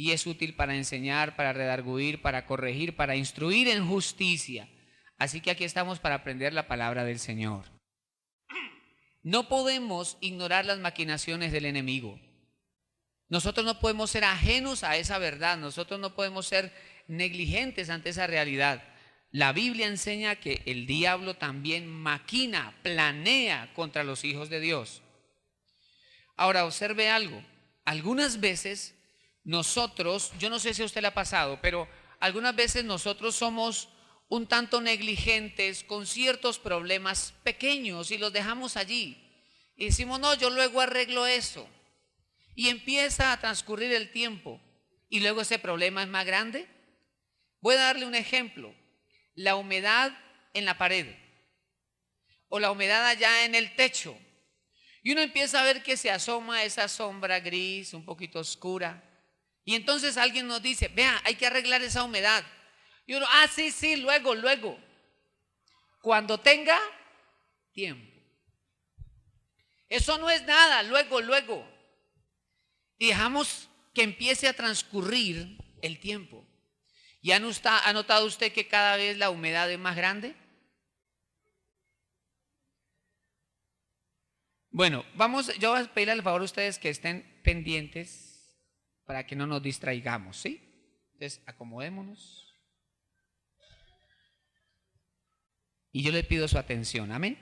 y es útil para enseñar, para redarguir, para corregir, para instruir en justicia. Así que aquí estamos para aprender la palabra del Señor. No podemos ignorar las maquinaciones del enemigo. Nosotros no podemos ser ajenos a esa verdad, nosotros no podemos ser negligentes ante esa realidad. La Biblia enseña que el diablo también maquina, planea contra los hijos de Dios. Ahora, observe algo. Algunas veces nosotros, yo no sé si a usted le ha pasado, pero algunas veces nosotros somos un tanto negligentes con ciertos problemas pequeños y los dejamos allí. Y decimos, no, yo luego arreglo eso. Y empieza a transcurrir el tiempo y luego ese problema es más grande. Voy a darle un ejemplo. La humedad en la pared o la humedad allá en el techo. Y uno empieza a ver que se asoma esa sombra gris, un poquito oscura. Y entonces alguien nos dice, vea, hay que arreglar esa humedad. Y uno, sí, luego. Cuando tenga tiempo. Eso no es nada, luego. Y dejamos que empiece a transcurrir el tiempo. ¿Y ha notado usted que cada vez la humedad es más grande? Bueno, yo voy a pedirle al favor a ustedes que estén pendientes para que no nos distraigamos, ¿sí? Entonces, acomodémonos. Y yo le pido su atención, amén.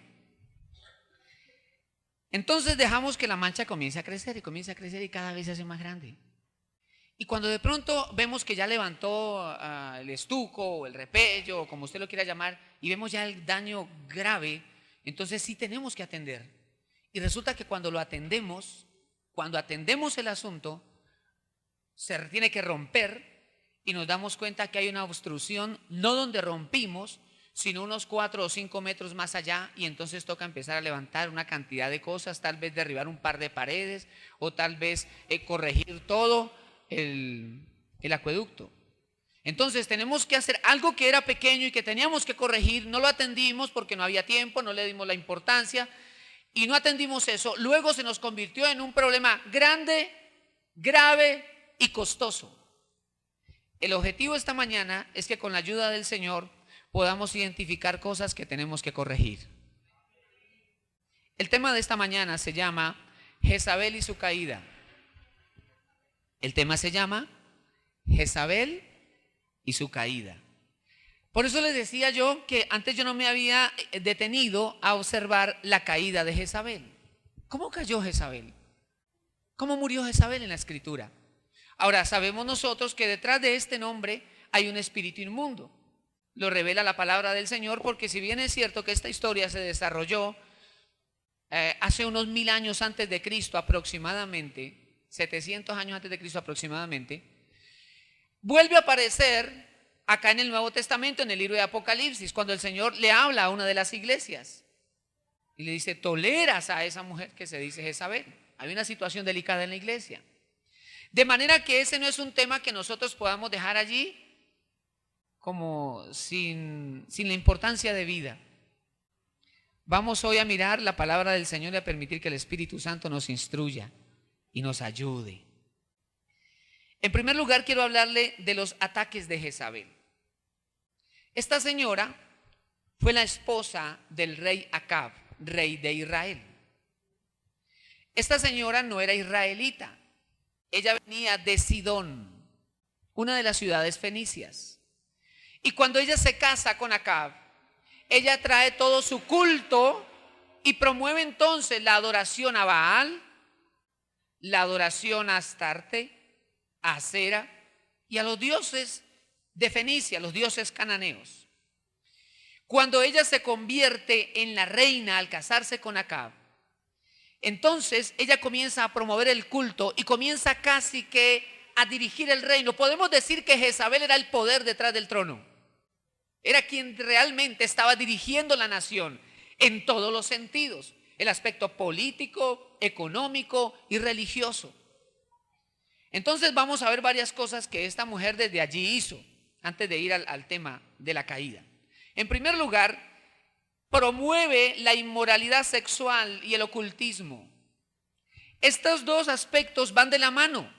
Entonces dejamos que la mancha comience a crecer y cada vez se hace más grande. Y cuando de pronto vemos que ya levantó el estuco o el repello, o como usted lo quiera llamar, y vemos ya el daño grave, entonces sí tenemos que atender. Y resulta que cuando atendemos el asunto, se tiene que romper y nos damos cuenta que hay una obstrucción, no donde rompimos, sino unos 4 o 5 metros más allá, y entonces toca empezar a levantar una cantidad de cosas, tal vez derribar un par de paredes o tal vez corregir todo el acueducto. Entonces tenemos que hacer algo que era pequeño y que teníamos que corregir, no lo atendimos porque no había tiempo, no le dimos la importancia y no atendimos eso. Luego se nos convirtió en un problema grande, grave y costoso. El objetivo esta mañana es que con la ayuda del Señor podamos identificar cosas que tenemos que corregir. El tema de esta mañana se llama Jezabel y su caída. El tema se llama Jezabel y su caída. Por eso les decía yo que antes yo no me había detenido a observar la caída de Jezabel. ¿Cómo cayó Jezabel? ¿Cómo murió Jezabel en la Escritura? Ahora, sabemos nosotros que detrás de este nombre hay un espíritu inmundo. Lo revela la palabra del Señor, porque si bien es cierto que esta historia se desarrolló hace unos 1000 años antes de Cristo aproximadamente, 700 años antes de Cristo aproximadamente, vuelve a aparecer acá en el Nuevo Testamento, en el libro de Apocalipsis, cuando el Señor le habla a una de las iglesias y le dice, toleras a esa mujer que se dice Jezabel. Hay una situación delicada en la iglesia. De manera que ese no es un tema que nosotros podamos dejar allí como sin la importancia de vida. Vamos hoy a mirar la palabra del Señor y a permitir que el Espíritu Santo nos instruya y nos ayude. En primer lugar, quiero hablarle de los ataques de Jezabel. Esta señora fue la esposa del rey Acab, rey de Israel. Esta señora no era israelita. Ella venía de Sidón, una de las ciudades fenicias. Y cuando ella se casa con Acab, ella trae todo su culto y promueve entonces la adoración a Baal, la adoración a Astarte, a Acera y a los dioses de Fenicia, los dioses cananeos. Cuando ella se convierte en la reina al casarse con Acab, entonces ella comienza a promover el culto y comienza casi que a dirigir el reino. Podemos decir que Jezabel era el poder detrás del trono. Era quien realmente estaba dirigiendo la nación en todos los sentidos, el aspecto político, económico y religioso. Entonces vamos a ver varias cosas que esta mujer desde allí hizo, antes de ir al tema de la caída. En primer lugar, promueve la inmoralidad sexual y el ocultismo. Estos dos aspectos van de la mano.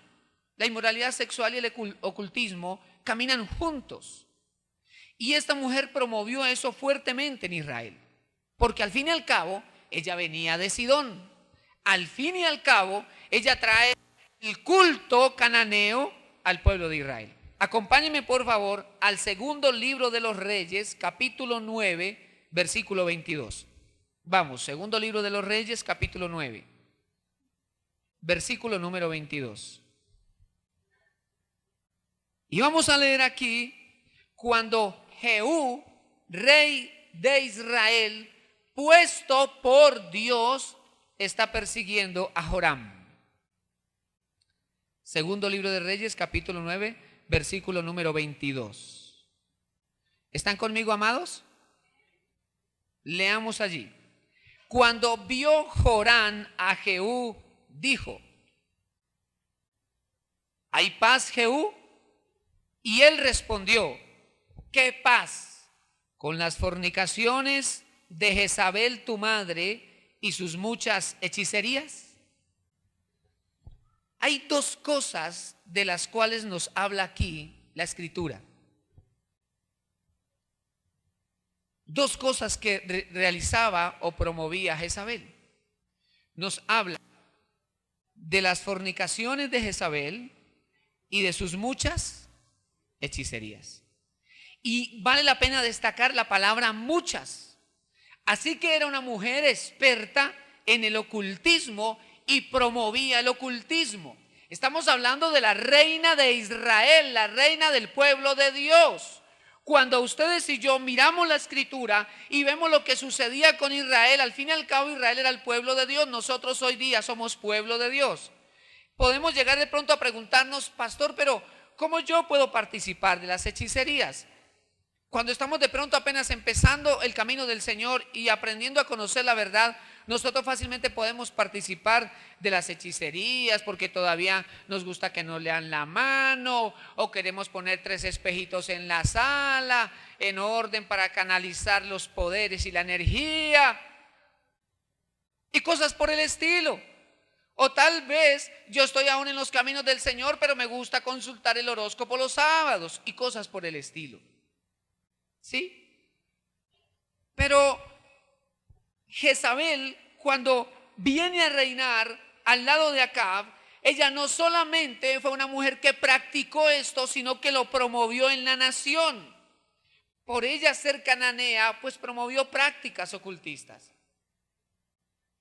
La inmoralidad sexual y el ocultismo caminan juntos. Y esta mujer promovió eso fuertemente en Israel, porque al fin y al cabo ella venía de Sidón. Al fin y al cabo ella trae el culto cananeo al pueblo de Israel. Acompáñenme por favor al segundo libro de los Reyes, capítulo 9, versículo 22. Vamos, segundo libro de los Reyes, capítulo 9, versículo número 22. Y vamos a leer aquí cuando Jehú, rey de Israel, puesto por Dios, está persiguiendo a Joram. Segundo libro de Reyes, capítulo 9, versículo número 22. ¿Están conmigo, amados? Leamos allí. Cuando vio Joram a Jehú, dijo: ¿hay paz, Jehú? Y él respondió: ¿qué paz? Con las fornicaciones de Jezabel tu madre y sus muchas hechicerías. Hay dos cosas de las cuales nos habla aquí la Escritura. Dos cosas que realizaba o promovía Jezabel. Nos habla de las fornicaciones de Jezabel y de sus muchas hechicerías. Y vale la pena destacar la palabra muchas. Así que era una mujer experta en el ocultismo y promovía el ocultismo. Estamos hablando de la reina de Israel, la reina del pueblo de Dios. Cuando ustedes y yo miramos la Escritura y vemos lo que sucedía con Israel, al fin y al cabo Israel era el pueblo de Dios. Nosotros hoy día somos pueblo de Dios. Podemos llegar de pronto a preguntarnos: pastor, pero ¿cómo yo puedo participar de las hechicerías? Cuando estamos de pronto apenas empezando el camino del Señor y aprendiendo a conocer la verdad, nosotros fácilmente podemos participar de las hechicerías porque todavía nos gusta que nos lean la mano, o queremos poner 3 espejitos en la sala en orden para canalizar los poderes y la energía y cosas por el estilo. O tal vez yo estoy aún en los caminos del Señor, pero me gusta consultar el horóscopo los sábados y cosas por el estilo. ¿Sí? Pero Jezabel, cuando viene a reinar al lado de Acab, ella no solamente fue una mujer que practicó esto, sino que lo promovió en la nación. Por ella ser cananea, pues promovió prácticas ocultistas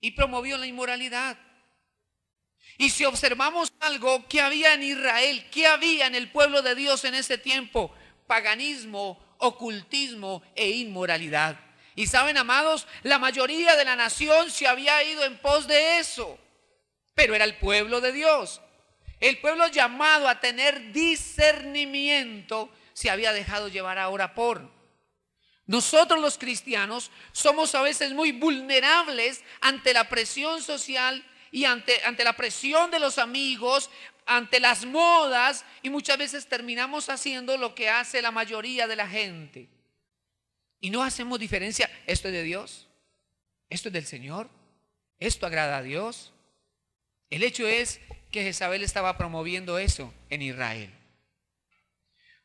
y promovió la inmoralidad. Y si observamos algo que había en Israel, que había en el pueblo de Dios en ese tiempo: paganismo, ocultismo e inmoralidad. Y saben, amados, la mayoría de la nación se había ido en pos de eso, pero era el pueblo de Dios. El pueblo llamado a tener discernimiento se había dejado llevar ahora por. Nosotros los cristianos somos a veces muy vulnerables ante la presión social y ante la presión de los amigos, ante las modas, y muchas veces terminamos haciendo lo que hace la mayoría de la gente. Y no hacemos diferencia: esto es de Dios, esto es del Señor, esto agrada a Dios. El hecho es que Jezabel estaba promoviendo eso en Israel.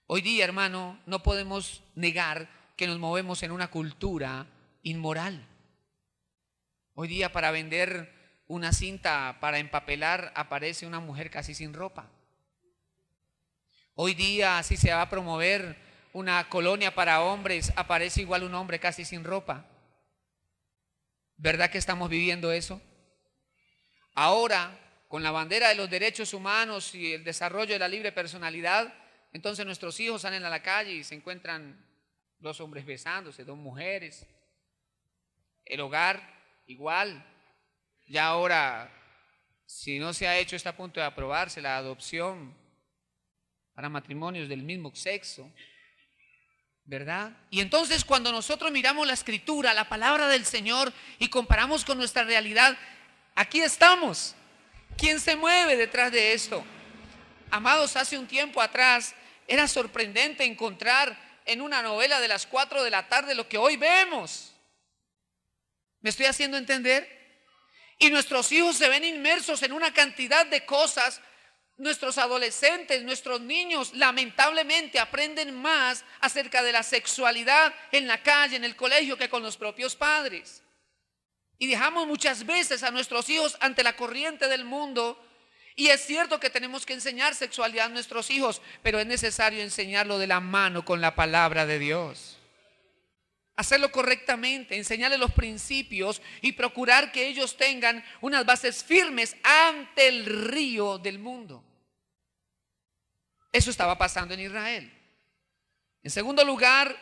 Hoy día, hermano, no podemos negar que nos movemos en una cultura inmoral. Hoy día, para vender una cinta para empapelar, aparece una mujer casi sin ropa. Hoy día, si se va a promover una colonia para hombres, aparece igual un hombre casi sin ropa. ¿Verdad que estamos viviendo eso? Ahora, con la bandera de los derechos humanos y el desarrollo de la libre personalidad, entonces nuestros hijos salen a la calle y se encuentran 2 hombres besándose, 2 mujeres. El hogar igual. Ya ahora, si no se ha hecho, está a punto de aprobarse la adopción para matrimonios del mismo sexo, ¿verdad? Y entonces, cuando nosotros miramos la Escritura, la palabra del Señor, y comparamos con nuestra realidad, aquí estamos. ¿Quién se mueve detrás de esto? Amados, hace un tiempo atrás era sorprendente encontrar en una novela de las 4 de la tarde lo que hoy vemos. ¿Me estoy haciendo entender? Y nuestros hijos se ven inmersos en una cantidad de cosas Nuestros adolescentes, nuestros niños, lamentablemente aprenden más acerca de la sexualidad en la calle, en el colegio, que con los propios padres. Y dejamos muchas veces a nuestros hijos ante la corriente del mundo. Y es cierto que tenemos que enseñar sexualidad a nuestros hijos, pero es necesario enseñarlo de la mano con la palabra de Dios. Hacerlo correctamente, enseñarles los principios y procurar que ellos tengan unas bases firmes ante el río del mundo. Eso estaba pasando en Israel. En segundo lugar,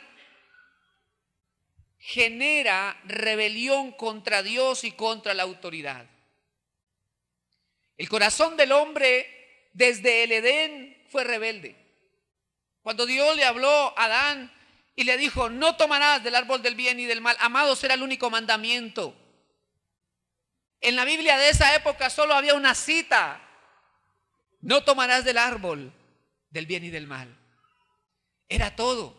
genera rebelión contra Dios y contra la autoridad. El corazón del hombre desde el Edén fue rebelde. Cuando Dios le habló a Adán y le dijo: no tomarás del árbol del bien y del mal. Amados, era el único mandamiento. En la Biblia de esa época solo había una cita: no tomarás del árbol del bien y del mal. Era todo.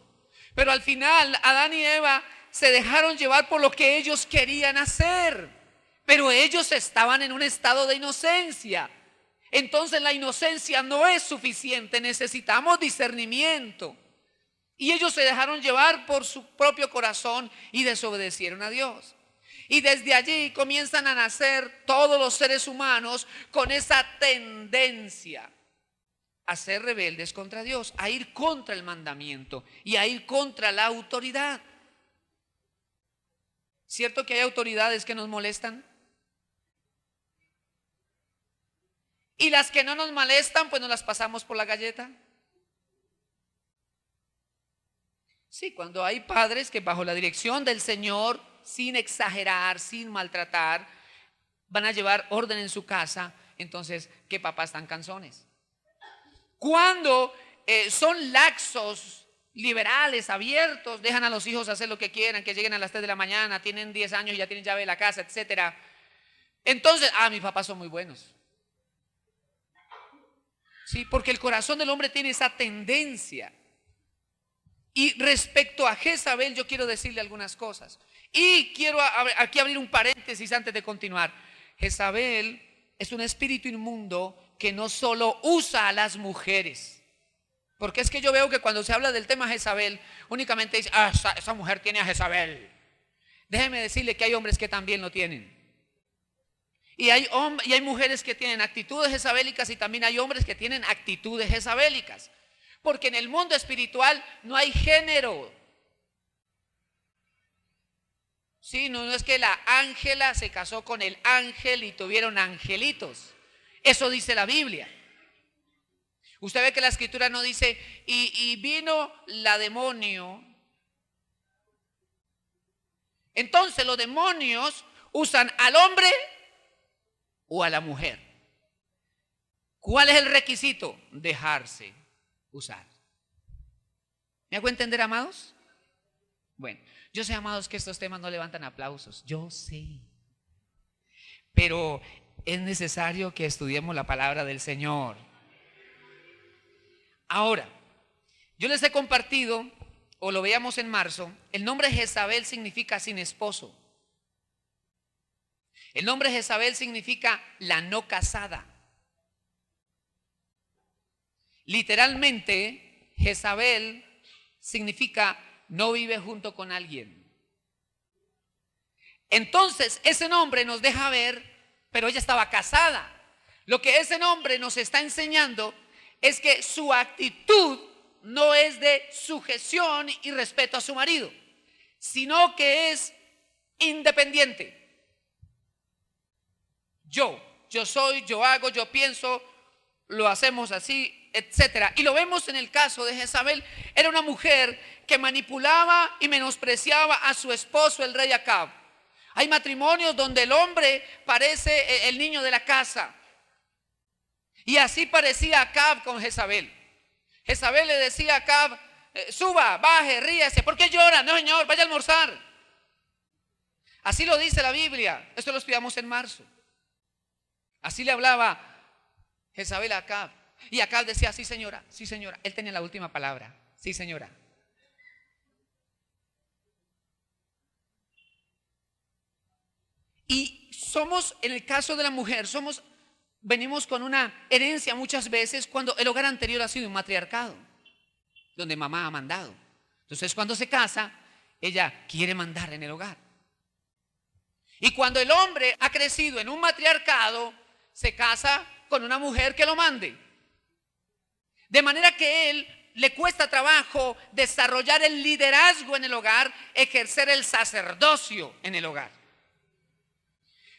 Pero al final Adán y Eva se dejaron llevar por lo que ellos querían hacer. Pero ellos estaban en un estado de inocencia. Entonces la inocencia no es suficiente, necesitamos discernimiento. Y ellos se dejaron llevar por su propio corazón y desobedecieron a Dios. Y desde allí comienzan a nacer todos los seres humanos con esa tendencia a ser rebeldes contra Dios, a ir contra el mandamiento y a ir contra la autoridad. ¿Cierto que hay autoridades que nos molestan? Y las que no nos molestan, pues nos las pasamos por la galleta. Sí, cuando hay padres que bajo la dirección del Señor, sin exagerar, sin maltratar, van a llevar orden en su casa, entonces, ¿qué papás tan cansones? Cuando son laxos, liberales, abiertos, dejan a los hijos hacer lo que quieran, que lleguen a las 3 de la mañana, tienen 10 años y ya tienen llave de la casa, etcétera. Entonces, mis papás son muy buenos. Sí, porque el corazón del hombre tiene esa tendencia. Y respecto a Jezabel, yo quiero decirle algunas cosas. Y quiero aquí abrir un paréntesis antes de continuar. Jezabel es un espíritu inmundo que no solo usa a las mujeres. Porque es que yo veo que cuando se habla del tema Jezabel, únicamente dice: esa mujer tiene a Jezabel. Déjeme decirle que hay hombres que también lo tienen. Y hay mujeres que tienen actitudes jezabélicas, y también hay hombres que tienen actitudes jezabélicas. Porque en el mundo espiritual no hay género. Sí, no es que la Ángela se casó con el ángel y tuvieron angelitos. Eso dice la Biblia. Usted ve que la escritura no dice: y vino la demonio. Entonces los demonios usan al hombre o a la mujer. ¿Cuál es el requisito? Dejarse usar. ¿Me hago entender, amados? Bueno, yo sé, amados, que estos temas no levantan aplausos. Yo sé. Pero es necesario que estudiemos la palabra del Señor. Ahora, yo les he compartido, o lo veíamos en marzo, el nombre Jezabel significa sin esposo. El nombre Jezabel significa la no casada. Literalmente, Jezabel significa no vive junto con alguien. Entonces, ese nombre nos deja ver, pero ella estaba casada. Lo que ese nombre nos está enseñando es que su actitud no es de sujeción y respeto a su marido, sino que es independiente. Yo soy, yo hago, yo pienso, lo hacemos así, etcétera. Y lo vemos en el caso de Jezabel. Era una mujer que manipulaba y menospreciaba a su esposo, el rey Acab. Hay matrimonios donde el hombre parece el niño de la casa. Y así parecía Acab con Jezabel. Jezabel le decía a Acab: suba, baje, ríase. ¿Por qué llora? No, señor, vaya a almorzar. Así lo dice la Biblia. Esto lo estudiamos en marzo. Así le hablaba Jezabel a Acab. Y Acab decía: sí, señora, sí, señora. Él tenía la última palabra. Sí, señora. Y somos, en el caso de la mujer, somos venimos con una herencia muchas veces cuando el hogar anterior ha sido un matriarcado, donde mamá ha mandado. Entonces cuando se casa, ella quiere mandar en el hogar. Y cuando el hombre ha crecido en un matriarcado, se casa con una mujer que lo mande. De manera que él le cuesta trabajo desarrollar el liderazgo en el hogar, ejercer el sacerdocio en el hogar.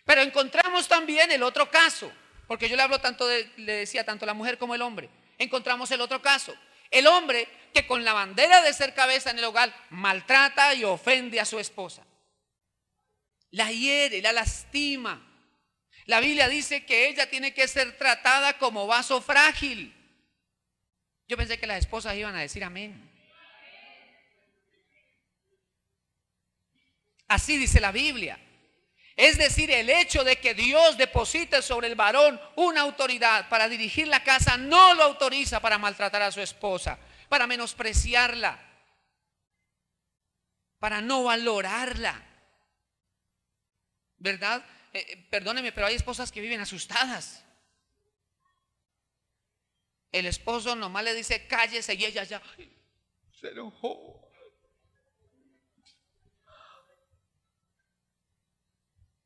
Pero encontramos también el otro caso, porque yo le decía tanto a la mujer como el hombre. Encontramos el otro caso. El hombre que con la bandera de ser cabeza en el hogar maltrata y ofende a su esposa. La hiere, la lastima. La Biblia dice que ella tiene que ser tratada como vaso frágil. Yo pensé que las esposas iban a decir amén. Así dice la Biblia. Es decir, el hecho de que Dios deposite sobre el varón una autoridad para dirigir la casa no lo autoriza para maltratar a su esposa, para menospreciarla, para no valorarla. ¿Verdad? Perdóneme, pero hay esposas que viven asustadas. El esposo nomás le dice cállese y ella ya se enojó.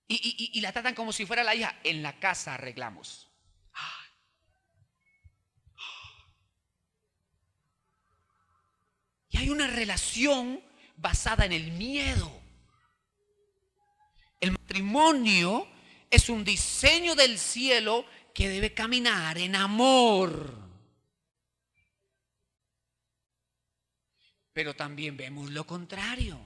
Y la tratan como si fuera la hija. En la casa arreglamos. Y hay una relación basada en el miedo. El matrimonio es un diseño del cielo que debe caminar en amor. Pero también vemos lo contrario.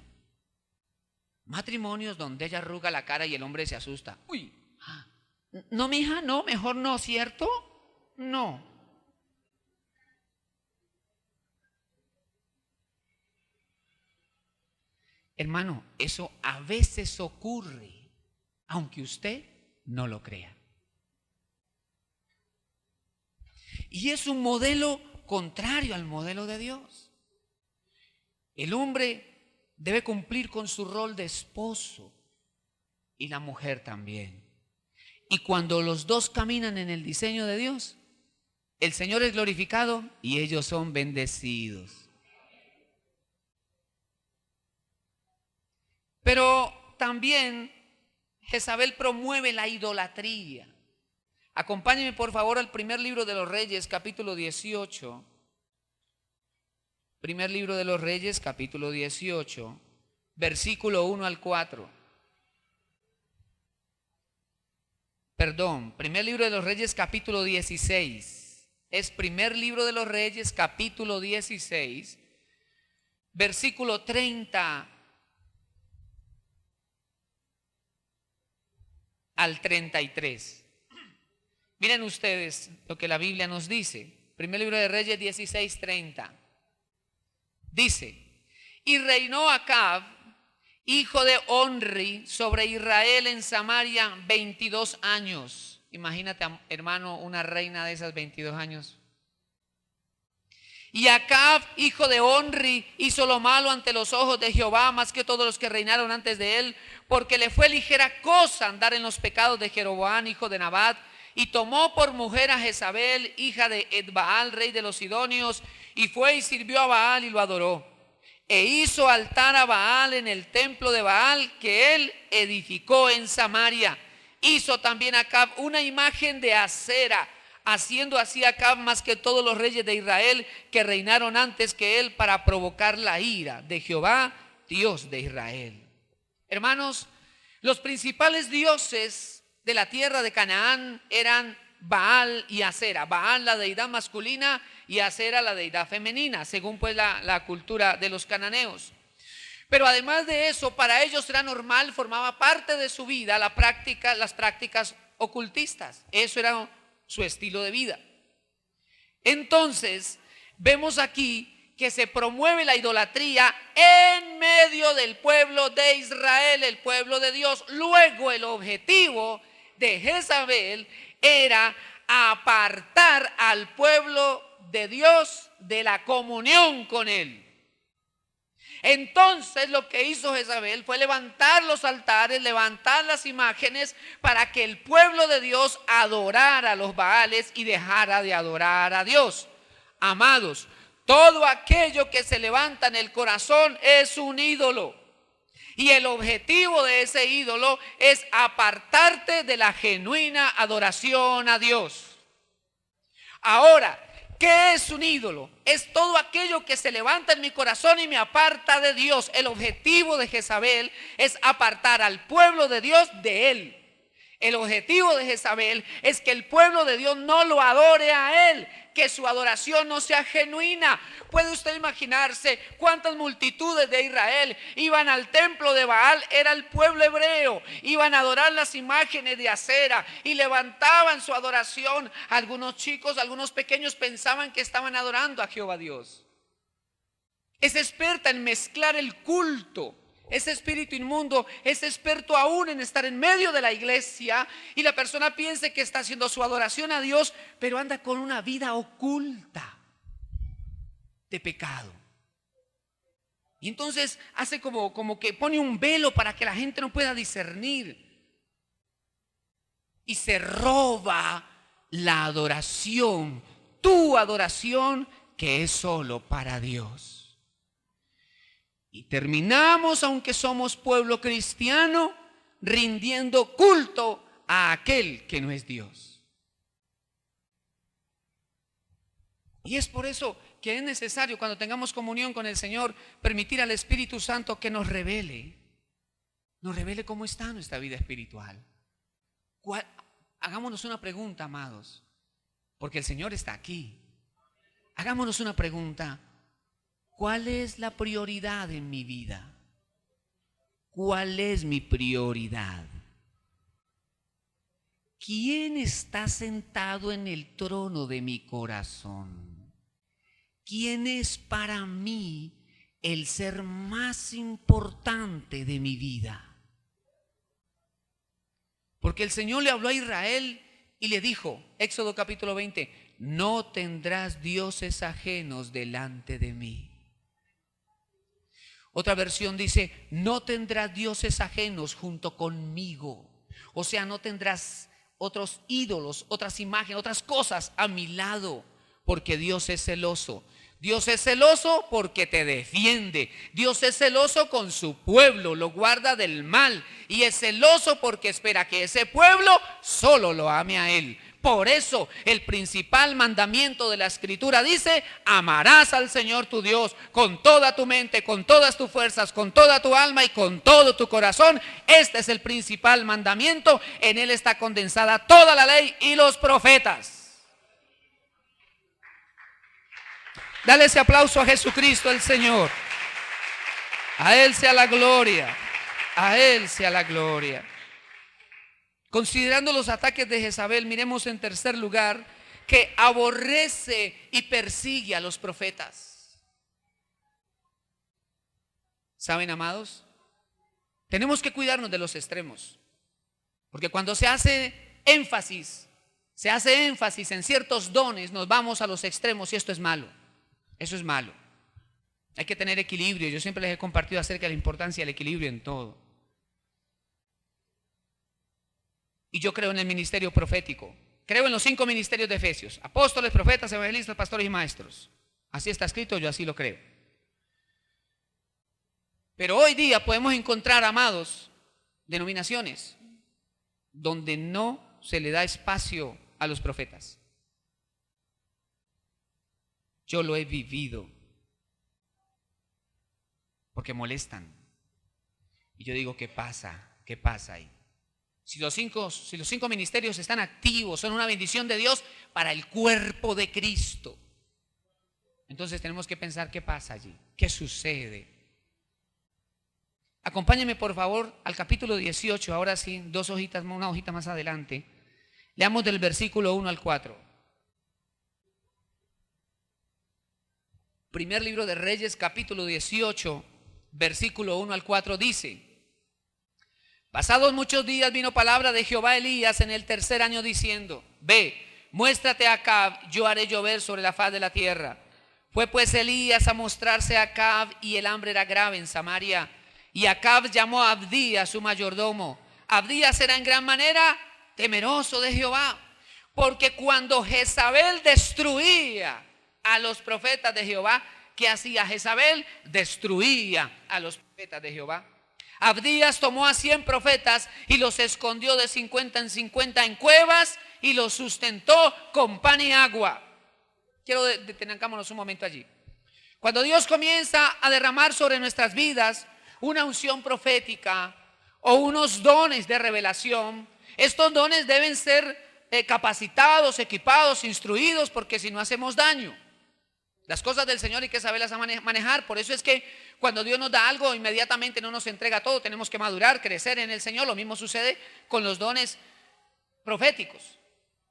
Matrimonios donde ella arruga la cara y el hombre se asusta. Uy, no, mija, no, mejor no, ¿cierto? No. Hermano, eso a veces ocurre, aunque usted no lo crea. Y es un modelo contrario al modelo de Dios. El hombre debe cumplir con su rol de esposo y la mujer también. Y cuando los dos caminan en el diseño de Dios, el Señor es glorificado y ellos son bendecidos. Pero también Jezabel promueve la idolatría. Acompáñenme por favor al primer libro de los Reyes, capítulo 18. Primer libro de los Reyes, capítulo 18, versículo 1 al 4. Perdón, primer libro de los Reyes, capítulo 16. Es primer libro de los Reyes, capítulo 16, versículo 30 al 33. Miren ustedes lo que la Biblia nos dice. Primer libro de Reyes 16, 30. Dice, y reinó Acab, hijo de Onri, sobre Israel en Samaria 22 años. Imagínate, hermano, una reina de esas 22 años. Y Acab, hijo de Onri, hizo lo malo ante los ojos de Jehová más que todos los que reinaron antes de él, porque le fue ligera cosa andar en los pecados de Jeroboam, hijo de Nabat, y tomó por mujer a Jezabel, hija de Edbaal, rey de los Sidonios, y fue y sirvió a Baal y lo adoró. E hizo altar a Baal en el templo de Baal que él edificó en Samaria. Hizo también Acab una imagen de acera, haciendo así Acab más que todos los reyes de Israel que reinaron antes que él, para provocar la ira de Jehová, Dios de Israel. Hermanos, los principales dioses de la tierra de Canaán eran Baal y Acera. Baal, la deidad masculina, y Acera, la deidad femenina, según pues la cultura de los cananeos. Pero además de eso, para ellos era normal, formaba parte de su vida las prácticas ocultistas. Eso era su estilo de vida. Entonces, vemos aquí que se promueve la idolatría en medio del pueblo de Israel, el pueblo de Dios. Luego, el objetivo de Jezabel era apartar al pueblo de Dios de la comunión con él. Entonces lo que hizo Jezabel fue levantar los altares, levantar las imágenes para que el pueblo de Dios adorara a los Baales y dejara de adorar a Dios. Amados, todo aquello que se levanta en el corazón es un ídolo. Y el objetivo de ese ídolo es apartarte de la genuina adoración a Dios. Ahora, ¿qué es un ídolo? Es todo aquello que se levanta en mi corazón y me aparta de Dios. El objetivo de Jezabel es apartar al pueblo de Dios de él. El objetivo de Jezabel es que el pueblo de Dios no lo adore a él, que su adoración no sea genuina. ¿Puede usted imaginarse cuántas multitudes de Israel iban al templo de Baal? Era el pueblo hebreo. Iban a adorar las imágenes de Acera y levantaban su adoración. Algunos chicos, algunos pequeños pensaban que estaban adorando a Jehová Dios. Es experta en mezclar el culto. Ese espíritu inmundo es experto aún en estar en medio de la iglesia y la persona piensa que está haciendo su adoración a Dios, pero anda con una vida oculta de pecado. Y entonces hace como que pone un velo para que la gente no pueda discernir. Y se roba la adoración, tu adoración, que es solo para Dios. Y terminamos, aunque somos pueblo cristiano, rindiendo culto a aquel que no es Dios. Y es por eso que es necesario, cuando tengamos comunión con el Señor, permitir al Espíritu Santo que nos revele cómo está nuestra vida espiritual. Hagámonos una pregunta, amados, porque el Señor está aquí. Hagámonos una pregunta. ¿Cuál es la prioridad en mi vida? ¿Cuál es mi prioridad? ¿Quién está sentado en el trono de mi corazón? ¿Quién es para mí el ser más importante de mi vida? Porque el Señor le habló a Israel y le dijo, Éxodo capítulo 20, no tendrás dioses ajenos delante de mí. Otra versión dice, no tendrás dioses ajenos junto conmigo. O sea, no tendrás otros ídolos, otras imágenes, otras cosas a mi lado, porque Dios es celoso. Dios es celoso porque te defiende. Dios es celoso con su pueblo, lo guarda del mal. Y es celoso porque espera que ese pueblo solo lo ame a Él. Por eso el principal mandamiento de la Escritura dice, amarás al Señor tu Dios con toda tu mente, con todas tus fuerzas, con toda tu alma y con todo tu corazón. Este es el principal mandamiento. En él está condensada toda la ley y los profetas. Dale ese aplauso a Jesucristo el Señor. A Él sea la gloria. A Él sea la gloria. Considerando los ataques de Jezabel, miremos en tercer lugar que aborrece y persigue a los profetas. ¿Saben, amados? Tenemos que cuidarnos de los extremos, porque cuando se hace énfasis en ciertos dones, nos vamos a los extremos y esto es malo. Eso es malo. Hay que tener equilibrio. Yo siempre les he compartido acerca de la importancia del equilibrio en todo. Y yo creo en el ministerio profético. Creo en los 5 ministerios de Efesios: apóstoles, profetas, evangelistas, pastores y maestros. Así está escrito, yo así lo creo. Pero hoy día podemos encontrar, amados, denominaciones donde no se le da espacio a los profetas. Yo lo he vivido porque molestan. Y yo digo, ¿qué pasa? ¿Qué pasa ahí? Si los cinco ministerios están activos, son una bendición de Dios para el cuerpo de Cristo. Entonces tenemos que pensar qué pasa allí, qué sucede. Acompáñenme por favor al capítulo 18, ahora sí, una hojita más adelante. Leamos del versículo 1 al 4. Primer libro de Reyes, capítulo 18, versículo 1 al 4 dice: pasados muchos días vino palabra de Jehová a Elías en el tercer año diciendo: ve, muéstrate acá, yo haré llover sobre la faz de la tierra. Fue pues Elías a mostrarse a Acab, y el hambre era grave en Samaria. Y Acab llamó a Abdías, su mayordomo. Abdías era en gran manera temeroso de Jehová, porque cuando Jezabel destruía a los profetas de Jehová, ¿qué hacía Jezabel? Destruía a los profetas de Jehová. Abdías tomó a 100 profetas y los escondió de 50 en 50 en cuevas y los sustentó con pan y agua. Quiero detenernos un momento allí. Cuando Dios comienza a derramar sobre nuestras vidas una unción profética o unos dones de revelación, estos dones deben ser capacitados, equipados, instruidos, porque si no hacemos daño. Las cosas del Señor hay que saberlas manejar. Por eso es que cuando Dios nos da algo, inmediatamente no nos entrega todo. Tenemos que madurar, crecer en el Señor. Lo mismo sucede con los dones proféticos.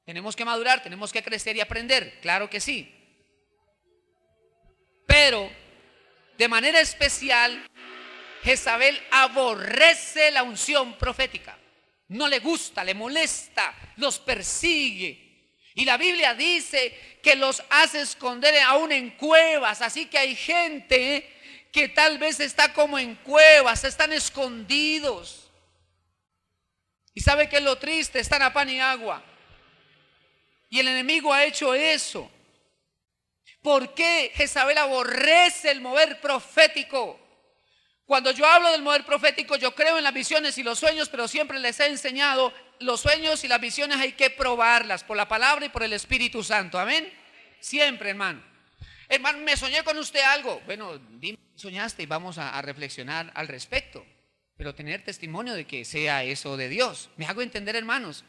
Tenemos que madurar, tenemos que crecer y aprender. Claro que sí. Pero de manera especial, Jezabel aborrece la unción profética. No le gusta, le molesta, los persigue. Y la Biblia dice que los hace esconder aún en cuevas. Así que hay gente que tal vez está como en cuevas, están escondidos. Y sabe que es lo triste, están a pan y agua. Y el enemigo ha hecho eso. ¿Por qué Jezabel aborrece el mover profético? Cuando yo hablo del mover profético, yo creo en las visiones y los sueños, pero siempre les he enseñado, los sueños y las visiones hay que probarlas por la palabra y por el Espíritu Santo. Amén. Siempre, hermano. Hermano, me soñé con usted algo. Bueno, dime qué soñaste y vamos a reflexionar al respecto. Pero tener testimonio de que sea eso de Dios. ¿Me hago entender, hermanos?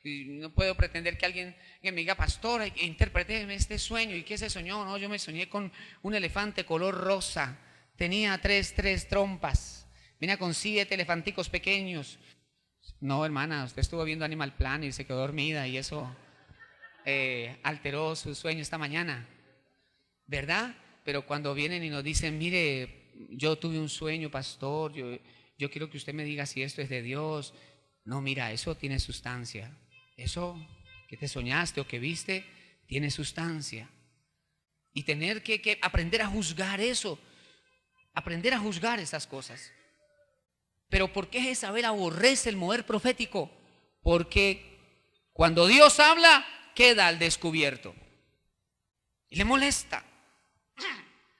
Y no puedo pretender que alguien me diga, pastor, interpréteme este sueño. ¿Y qué se soñó? No, yo me soñé con un elefante color rosa. Tenía tres trompas. Venía con 7 elefanticos pequeños. No, hermana, usted estuvo viendo Animal Planet y se quedó dormida y eso alteró su sueño esta mañana, ¿verdad? Pero cuando vienen y nos dicen, mire, yo tuve un sueño, pastor, yo quiero que usted me diga si esto es de Dios. No, mira, eso tiene sustancia. Eso que te soñaste o que viste tiene sustancia. Y tener que aprender a juzgar eso, aprender a juzgar esas cosas. Pero ¿por qué Jezabel aborrece el mover profético? Porque cuando Dios habla, queda al descubierto. Y le molesta.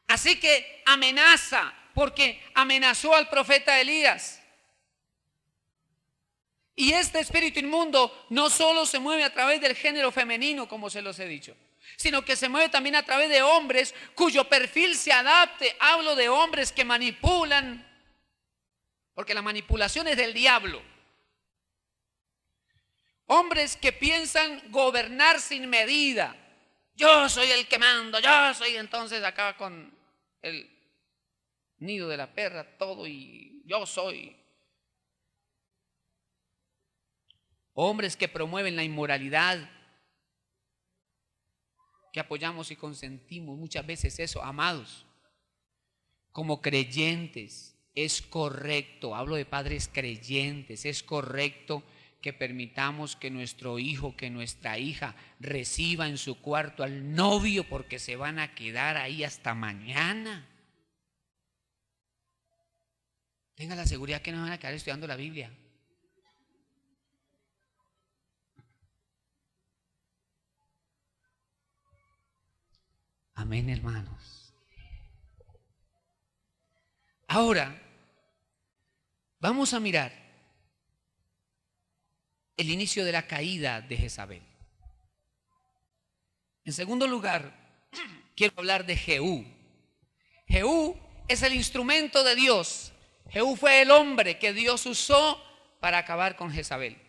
Así que amenaza, porque amenazó al profeta Elías. Y este espíritu inmundo no solo se mueve a través del género femenino, como se los he dicho, sino que se mueve también a través de hombres cuyo perfil se adapte. Hablo de hombres que manipulan, porque la manipulación es del diablo. Hombres que piensan gobernar sin medida. Yo soy el que mando, yo soy, entonces acaba con el nido de la perra, todo, y yo soy. Hombres que promueven la inmoralidad, que apoyamos y consentimos muchas veces eso, amados. Como creyentes es correcto, hablo de padres creyentes, es correcto que permitamos que nuestro hijo, que nuestra hija reciba en su cuarto al novio, porque se van a quedar ahí hasta mañana. Tenga la seguridad que no van a quedar estudiando la Biblia. Amén, hermanos. Ahora, vamos a mirar el inicio de la caída de Jezabel. En segundo lugar, quiero hablar de Jehú. Jehú es el instrumento de Dios. Jehú fue el hombre que Dios usó para acabar con Jezabel.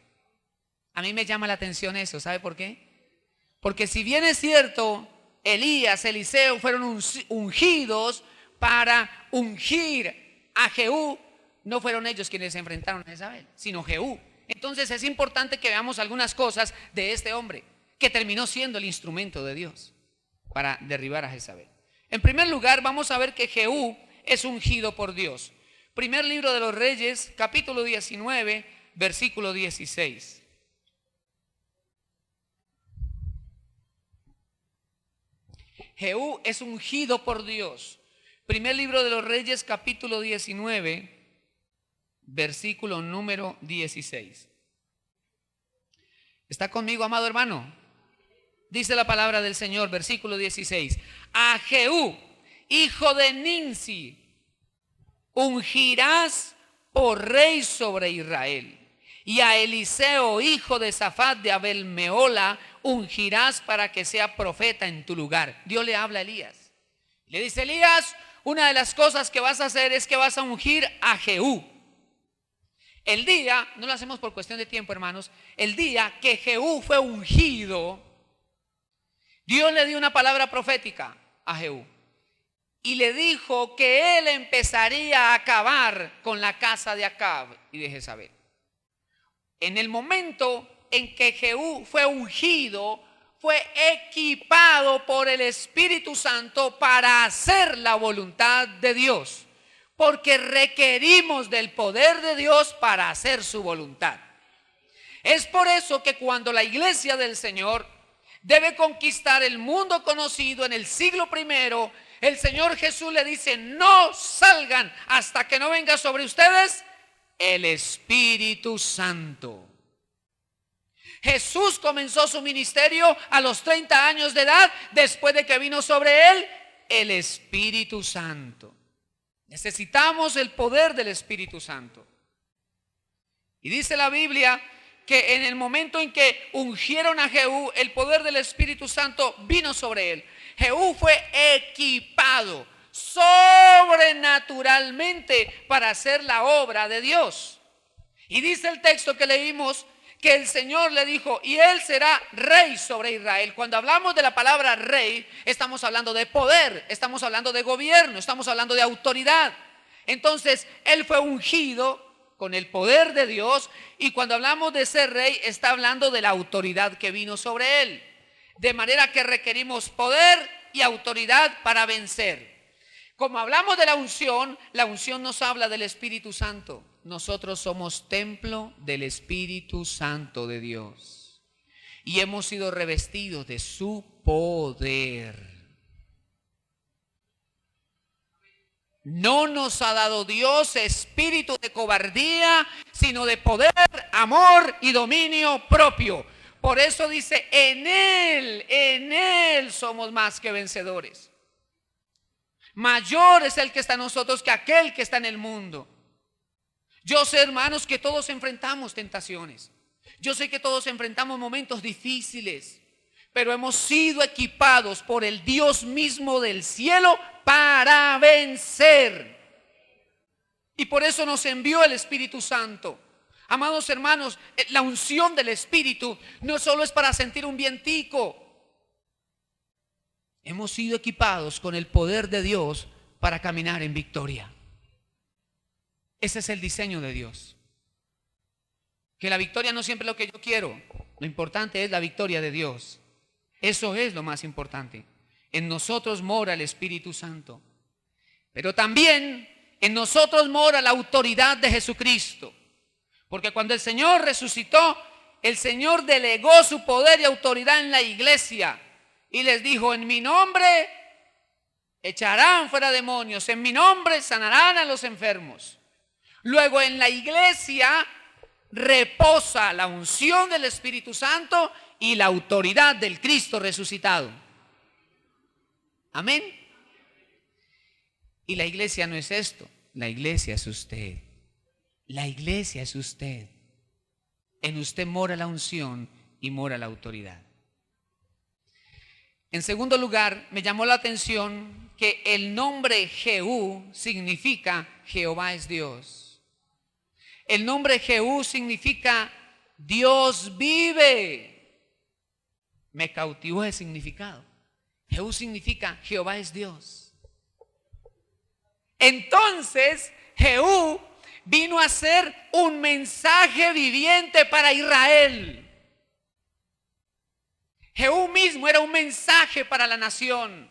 A mí me llama la atención eso, ¿sabe por qué? Porque si bien es cierto, Elías, Eliseo fueron ungidos para ungir a Jehú, no fueron ellos quienes se enfrentaron a Jezabel, sino Jehú. Entonces es importante que veamos algunas cosas de este hombre que terminó siendo el instrumento de Dios para derribar a Jezabel. En primer lugar, vamos a ver que Jehú es ungido por Dios. Primer libro de los Reyes, capítulo 19, versículo 16. Jehú es ungido por Dios. Primer libro de los Reyes, capítulo 19, versículo número 16. ¿Está conmigo, amado hermano? Dice la palabra del Señor, versículo 16. A Jehú, hijo de Ninsi, ungirás por rey sobre Israel. Y a Eliseo, hijo de Safat de Abel Meola, ungirás para que sea profeta en tu lugar. Dios le habla a Elías. Le dice: Elías, una de las cosas que vas a hacer es que vas a ungir a Jehú. El día, no lo hacemos por cuestión de tiempo, hermanos, el día que Jehú fue ungido, Dios le dio una palabra profética a Jehú. Y le dijo que él empezaría a acabar con la casa de Acab y de Jezabel. En el momento en que Jehú fue ungido, fue equipado por el Espíritu Santo para hacer la voluntad de Dios, porque requerimos del poder de Dios para hacer su voluntad. Es por eso que cuando la iglesia del Señor debe conquistar el mundo conocido en el siglo I, el Señor Jesús le dice: no salgan hasta que no venga sobre ustedes el Espíritu Santo. Jesús comenzó su ministerio a los 30 años de edad, después de que vino sobre él el Espíritu Santo. Necesitamos el poder del Espíritu Santo. Y dice la Biblia que en el momento en que ungieron a Jehú, el poder del Espíritu Santo vino sobre él. Jehú fue equipado sobrenaturalmente para hacer la obra de Dios. Y dice el texto que leímos que el Señor le dijo: y él será rey sobre Israel. Cuando hablamos de la palabra rey, estamos hablando de poder, estamos hablando de gobierno, estamos hablando de autoridad. Entonces, él fue ungido con el poder de Dios, y cuando hablamos de ser rey, está hablando de la autoridad que vino sobre él. De manera que requerimos poder y autoridad para vencer. Como hablamos de la unción nos habla del Espíritu Santo. Nosotros somos templo del Espíritu Santo de Dios y hemos sido revestidos de su poder. No nos ha dado Dios espíritu de cobardía, sino de poder, amor y dominio propio. Por eso dice: en Él somos más que vencedores. Mayor es el que está en nosotros que aquel que está en el mundo. Yo sé, hermanos, que todos enfrentamos tentaciones. Yo sé que todos enfrentamos momentos difíciles, pero hemos sido equipados por el Dios mismo del cielo para vencer. Y por eso nos envió el Espíritu Santo. Amados hermanos, la unción del Espíritu no solo es para sentir un vientico. Hemos sido equipados con el poder de Dios para caminar en victoria. Ese es el diseño de Dios. Que la victoria no siempre es lo que yo quiero. Lo importante es la victoria de Dios. Eso es lo más importante. En nosotros mora el Espíritu Santo. Pero también en nosotros mora la autoridad de Jesucristo. Porque cuando el Señor resucitó, el Señor delegó su poder y autoridad en la iglesia. Y les dijo: en mi nombre echarán fuera demonios, en mi nombre sanarán a los enfermos. Luego en la iglesia reposa la unción del Espíritu Santo y la autoridad del Cristo resucitado. Amén. Y la iglesia no es esto, la iglesia es usted. La iglesia es usted. En usted mora la unción y mora la autoridad. En segundo lugar, me llamó la atención que el nombre Jehú significa Jehová es Dios. El nombre Jehú significa Dios vive. Me cautivó el significado. Jehú significa Jehová es Dios. Entonces Jehú vino a ser un mensaje viviente para Israel. Jehú mismo era un mensaje para la nación.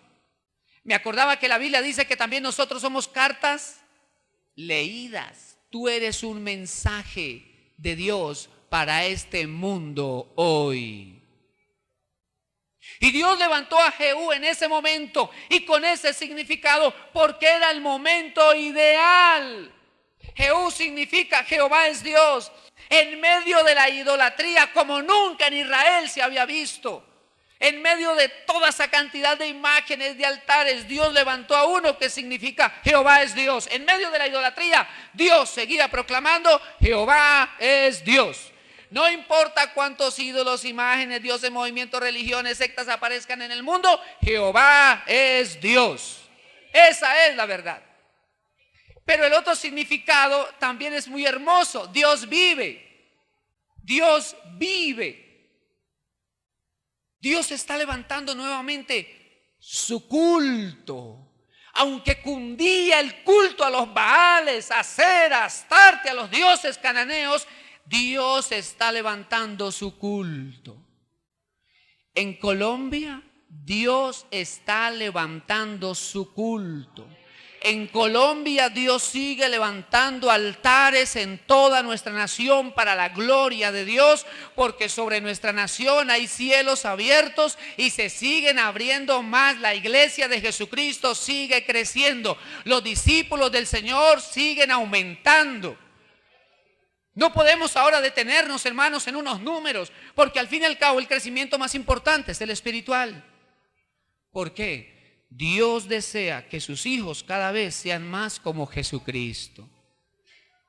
Me acordaba que la Biblia dice que también nosotros somos cartas leídas. Tú eres un mensaje de Dios para este mundo hoy. Y Dios levantó a Jehú en ese momento y con ese significado porque era el momento ideal. Jehú significa Jehová es Dios, en medio de la idolatría como nunca en Israel se había visto. En medio de toda esa cantidad de imágenes, de altares, Dios levantó a uno que significa Jehová es Dios. En medio de la idolatría, Dios seguía proclamando Jehová es Dios. No importa cuántos ídolos, imágenes, dioses, movimientos, religiones, sectas aparezcan en el mundo, Jehová es Dios. Esa es la verdad. Pero el otro significado también es muy hermoso. Dios vive. Dios vive. Dios está levantando nuevamente su culto. Aunque cundía el culto a los Baales, a Acera, a Astarte, a los dioses cananeos, Dios está levantando su culto. En Colombia, Dios está levantando su culto. En Colombia Dios sigue levantando altares en toda nuestra nación para la gloria de Dios, porque sobre nuestra nación hay cielos abiertos y se siguen abriendo más. La iglesia de Jesucristo sigue creciendo. Los discípulos del Señor siguen aumentando. No podemos ahora detenernos, hermanos, en unos números, porque al fin y al cabo el crecimiento más importante es el espiritual. ¿Por qué? Dios desea que sus hijos cada vez sean más como Jesucristo,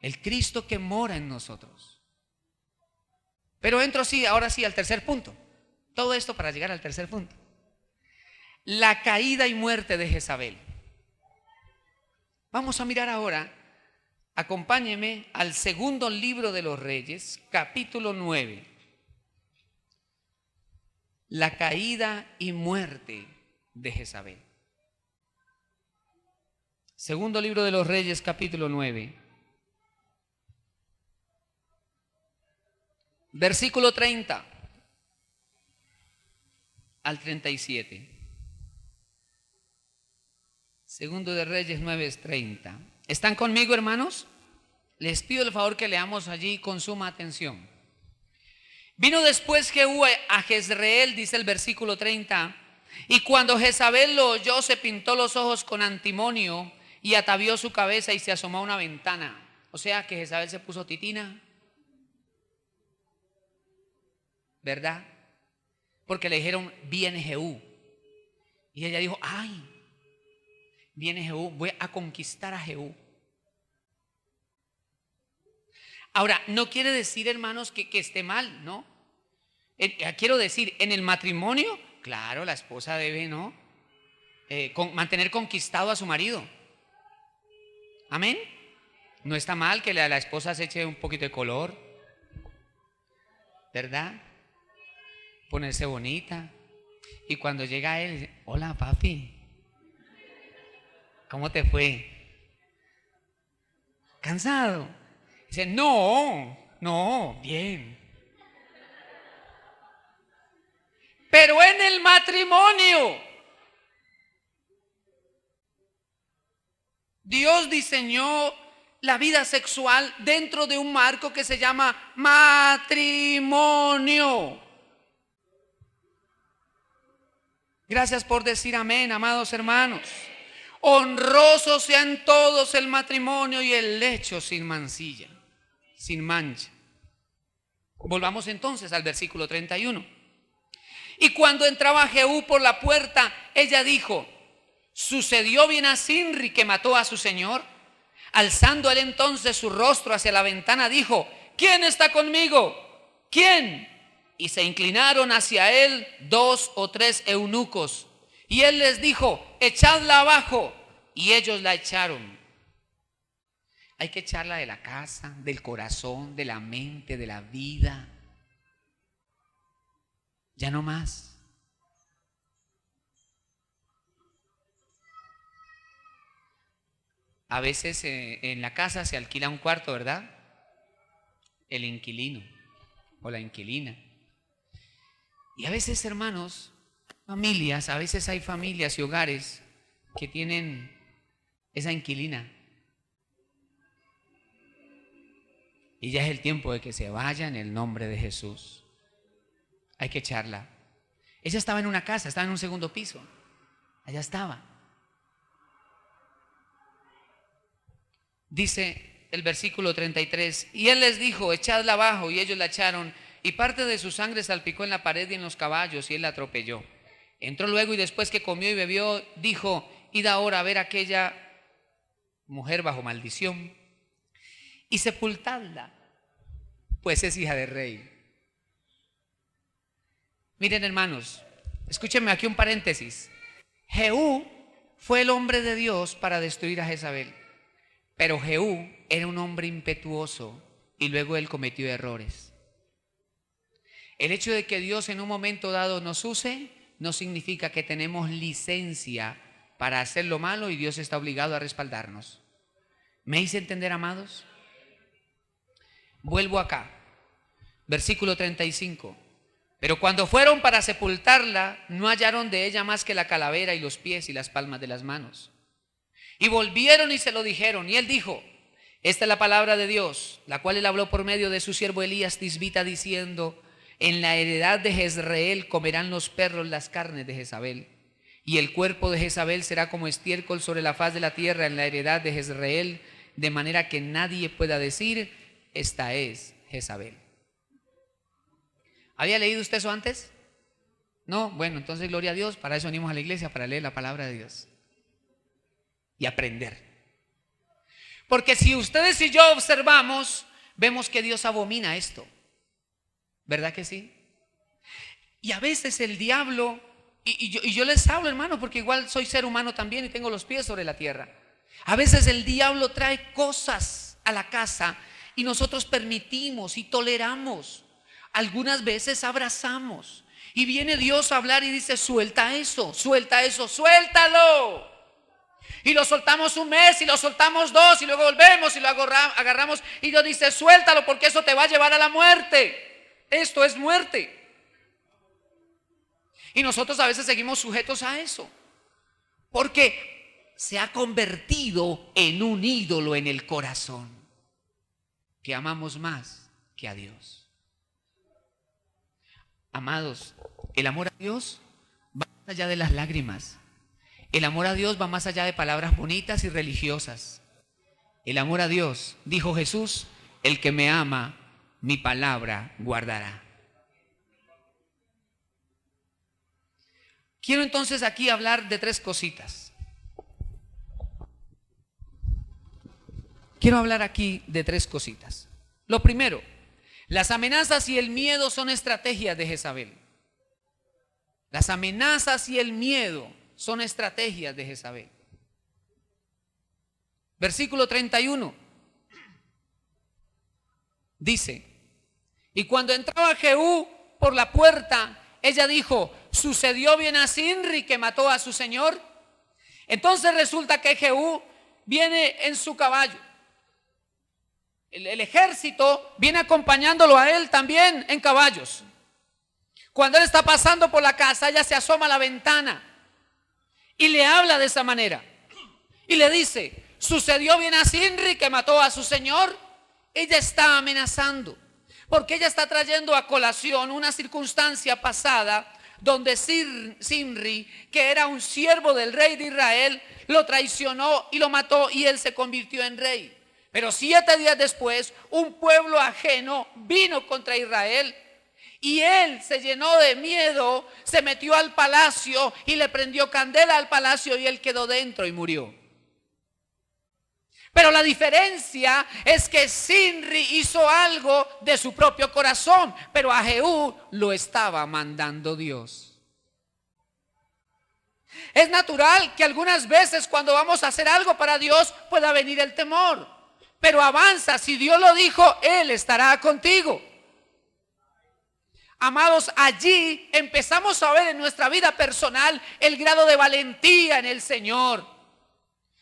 el Cristo que mora en nosotros. Pero entro ahora sí al tercer punto. Todo esto para llegar al tercer punto. La caída y muerte de Jezabel. Vamos a mirar ahora, acompáñeme al segundo libro de los Reyes, capítulo 9. La caída y muerte de Jezabel. Segundo libro de los Reyes, capítulo 9. Versículo 30 al 37. Segundo de Reyes 9:30. ¿Están conmigo, hermanos? Les pido el favor que leamos allí con suma atención. Vino después Jehú a Jezreel, dice el versículo 30, y cuando Jezabel lo oyó, se pintó los ojos con antimonio y atavió su cabeza y se asomó a una ventana. O sea que Jezabel se puso titina, ¿verdad? Porque le dijeron, viene Jehú. Y ella dijo, ay, viene Jehú, voy a conquistar a Jehú. Ahora, no quiere decir, hermanos, que esté mal, ¿no? Quiero decir, en el matrimonio, claro, la esposa debe, ¿no? Mantener conquistado a su marido. Amén. No está mal que la esposa se eche un poquito de color, ¿verdad? Ponerse bonita. Y cuando llega él, dice, hola papi, ¿cómo te fue? ¿Cansado? Dice, no, bien. Pero en el matrimonio, Dios diseñó la vida sexual dentro de un marco que se llama matrimonio. Gracias por decir amén, amados hermanos. Honroso sean todos el matrimonio y el lecho sin mancilla, sin mancha. Volvamos entonces al versículo 31. Y cuando entraba Jehú por la puerta, ella dijo, ¿sucedió bien a Sinri que mató a su señor? Alzando él entonces su rostro hacia la ventana, dijo, ¿quién está conmigo? ¿Quién? Y se inclinaron hacia él 2 o 3 eunucos. Y él les dijo, echadla abajo. Y ellos la echaron. Hay que echarla de la casa, del corazón, de la mente, de la vida. Ya no más. A veces en la casa se alquila un cuarto, ¿verdad? El inquilino o la inquilina. Y a veces, hermanos, a veces hay familias y hogares que tienen esa inquilina. Y ya es el tiempo de que se vaya en el nombre de Jesús. Hay que echarla. Ella estaba en una casa, estaba en un segundo piso. Allá estaba. Dice el versículo 33, y él les dijo, echadla abajo, y ellos la echaron, y parte de su sangre salpicó en la pared y en los caballos, y él la atropelló. Entró luego, y después que comió y bebió, dijo, id ahora a ver a aquella mujer bajo maldición, y sepultadla, pues es hija de rey. Miren, hermanos, escúchenme aquí un paréntesis. Jehú fue el hombre de Dios para destruir a Jezabel, pero Jehú era un hombre impetuoso y luego él cometió errores. El hecho de que Dios en un momento dado nos use no significa que tenemos licencia para hacer lo malo y Dios está obligado a respaldarnos. ¿Me hice entender, amados? Vuelvo acá, versículo 35. Pero cuando fueron para sepultarla, no hallaron de ella más que la calavera y los pies y las palmas de las manos. Y volvieron y se lo dijeron, y él dijo, esta es la palabra de Dios, la cual él habló por medio de su siervo Elías Tisbita, diciendo, en la heredad de Jezreel comerán los perros las carnes de Jezabel, y el cuerpo de Jezabel será como estiércol sobre la faz de la tierra en la heredad de Jezreel, de manera que nadie pueda decir, esta es Jezabel. ¿Había leído usted eso antes? No, bueno, entonces gloria a Dios, para eso venimos a la iglesia, para leer la palabra de Dios y aprender. Porque si ustedes y yo observamos, vemos que Dios abomina esto, ¿verdad que sí? Y a veces el diablo, y yo les hablo, hermano, porque igual soy ser humano también y tengo los pies sobre la tierra. A veces el diablo trae cosas a la casa y nosotros permitimos y toleramos. Algunas veces abrazamos y viene Dios a hablar y dice, suelta eso, suéltalo. Y lo soltamos un mes y lo soltamos 2 y luego volvemos y lo agarramos y Dios dice, suéltalo porque eso te va a llevar a la muerte. Esto es muerte. Y nosotros a veces seguimos sujetos a eso porque se ha convertido en un ídolo en el corazón que amamos más que a Dios. Amados, el amor a Dios va más allá de las lágrimas. El amor a Dios va más allá de palabras bonitas y religiosas. El amor a Dios, dijo Jesús, el que me ama, mi palabra guardará. Quiero entonces aquí hablar de 3 cositas. Quiero hablar aquí de 3 cositas. Lo primero, las amenazas y el miedo son estrategias de Jezabel. Las amenazas y el miedo son estrategias de Jezabel. Versículo 31. Dice, y cuando entraba Jehú por la puerta, ella dijo, ¿sucedió bien a Sinri que mató a su señor? Entonces resulta que Jehú viene en su caballo. El ejército viene acompañándolo a él también en caballos. Cuando él está pasando por la casa, ella se asoma a la ventana y le habla de esa manera. Y le dice, ¿sucedió bien a Sinri que mató a su señor? Ella está amenazando, porque ella está trayendo a colación una circunstancia pasada donde Sinri, que era un siervo del rey de Israel, lo traicionó y lo mató y él se convirtió en rey. Pero 7 días después, un pueblo ajeno vino contra Israel y él se llenó de miedo, se metió al palacio y le prendió candela al palacio y él quedó dentro y murió. Pero la diferencia es que Sinri hizo algo de su propio corazón, pero a Jehú lo estaba mandando Dios. Es natural que algunas veces cuando vamos a hacer algo para Dios pueda venir el temor. Pero avanza, si Dios lo dijo, Él estará contigo. Amados, allí empezamos a ver en nuestra vida personal el grado de valentía en el Señor.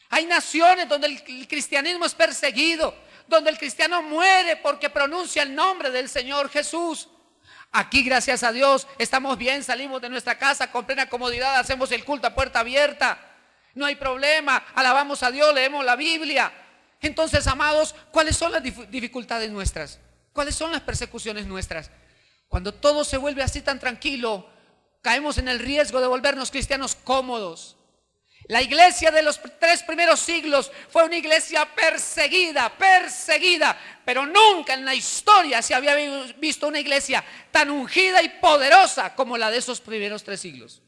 Hay naciones donde el cristianismo es perseguido, donde el cristiano muere porque pronuncia el nombre del Señor Jesús. Aquí, gracias a Dios, estamos bien, salimos de nuestra casa con plena comodidad, hacemos el culto a puerta abierta. No hay problema, alabamos a Dios, leemos la Biblia. Entonces, amados, ¿cuáles son las dificultades nuestras? ¿Cuáles son las persecuciones nuestras? Cuando todo se vuelve así tan tranquilo, caemos en el riesgo de volvernos cristianos cómodos. La iglesia de los 3 primeros siglos fue una iglesia perseguida, pero nunca en la historia se había visto una iglesia tan ungida y poderosa como la de esos primeros 3 siglos.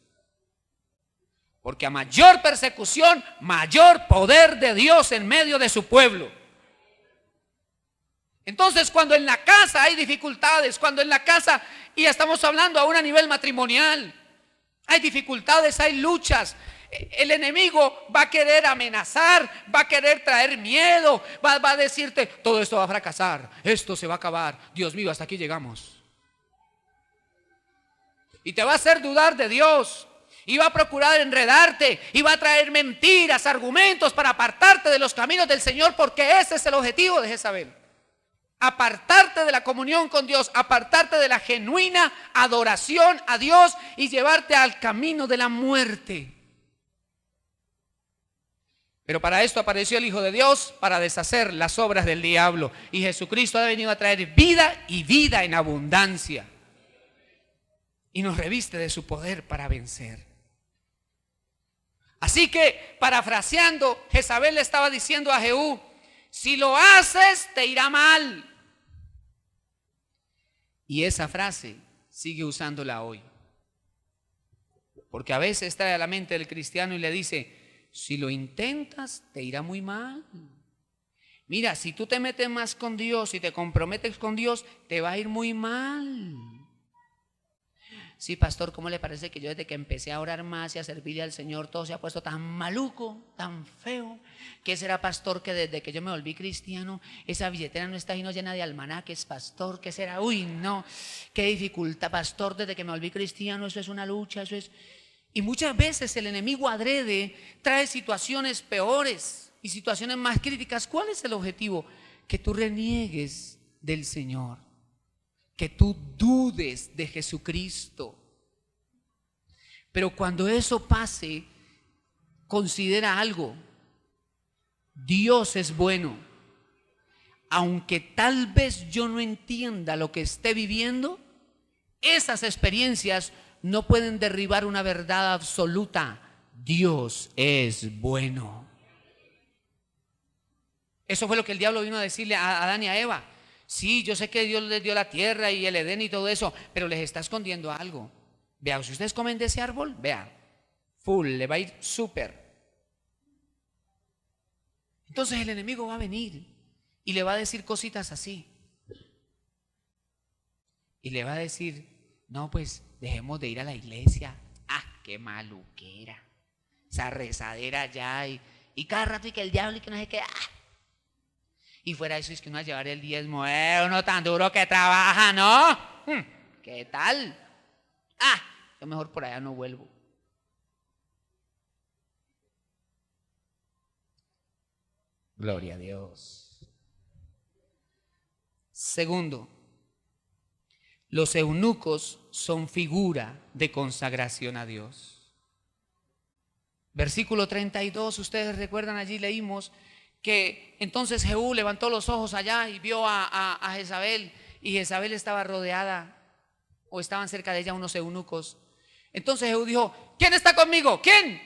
Porque a mayor persecución, mayor poder de Dios en medio de su pueblo. Entonces, cuando en la casa hay dificultades, cuando en la casa, y estamos hablando aún a nivel matrimonial, hay dificultades, hay luchas, el enemigo va a querer amenazar, va a querer traer miedo, va a decirte, todo esto va a fracasar, esto se va a acabar, Dios mío, hasta aquí llegamos. Y te va a hacer dudar de Dios, y va a procurar enredarte, y va a traer mentiras, argumentos para apartarte de los caminos del Señor, porque ese es el objetivo de Jezabel. Apartarte de la comunión con Dios, apartarte de la genuina adoración a Dios y llevarte al camino de la muerte. Pero para esto apareció el Hijo de Dios, para deshacer las obras del diablo. Y Jesucristo ha venido a traer vida y vida en abundancia. Y nos reviste de su poder para vencer. Así que, parafraseando, Jezabel le estaba diciendo a Jehú, si lo haces, te irá mal. Y esa frase sigue usándola hoy. Porque a veces trae a la mente del cristiano y le dice, si lo intentas, te irá muy mal. Mira, si tú te metes más con Dios y te comprometes con Dios, te va a ir muy mal. Sí, pastor, ¿cómo le parece que yo desde que empecé a orar más y a servirle al Señor, todo se ha puesto tan maluco, tan feo? ¿Qué será, pastor, que desde que yo me volví cristiano, esa billetera no está llena de almanaques, pastor? ¿Qué será? Uy, no, qué dificultad, pastor, desde que me volví cristiano, eso es una lucha, eso es... Y muchas veces el enemigo adrede trae situaciones peores y situaciones más críticas. ¿Cuál es el objetivo? Que tú reniegues del Señor, que tú dudes de Jesucristo. Pero cuando eso pase, considera algo: Dios es bueno. Aunque tal vez yo no entienda lo que esté viviendo, esas experiencias no pueden derribar una verdad absoluta: Dios es bueno. Eso fue lo que el diablo vino a decirle a Adán y a Eva. Sí, yo sé que Dios les dio la tierra y el Edén y todo eso, pero les está escondiendo algo. Vea, si ustedes comen de ese árbol, vea, full, le va a ir súper. Entonces el enemigo va a venir y le va a decir cositas así. Y le va a decir, no, pues dejemos de ir a la iglesia. Ah, qué maluquera. Esa rezadera allá y cada rato y que el diablo y que no sé qué. Y fuera eso es que uno va a llevar el diezmo. Uno tan duro que trabaja, ¿no? ¿Qué tal? Yo mejor por allá no vuelvo. Gloria a Dios. Segundo, los eunucos son figura de consagración a Dios. Versículo 32, ustedes recuerdan, allí leímos que entonces Jehú levantó los ojos allá y vio a Jezabel, y Jezabel estaba rodeada, o estaban cerca de ella unos eunucos. Entonces Jehú dijo, ¿quién está conmigo? ¿Quién?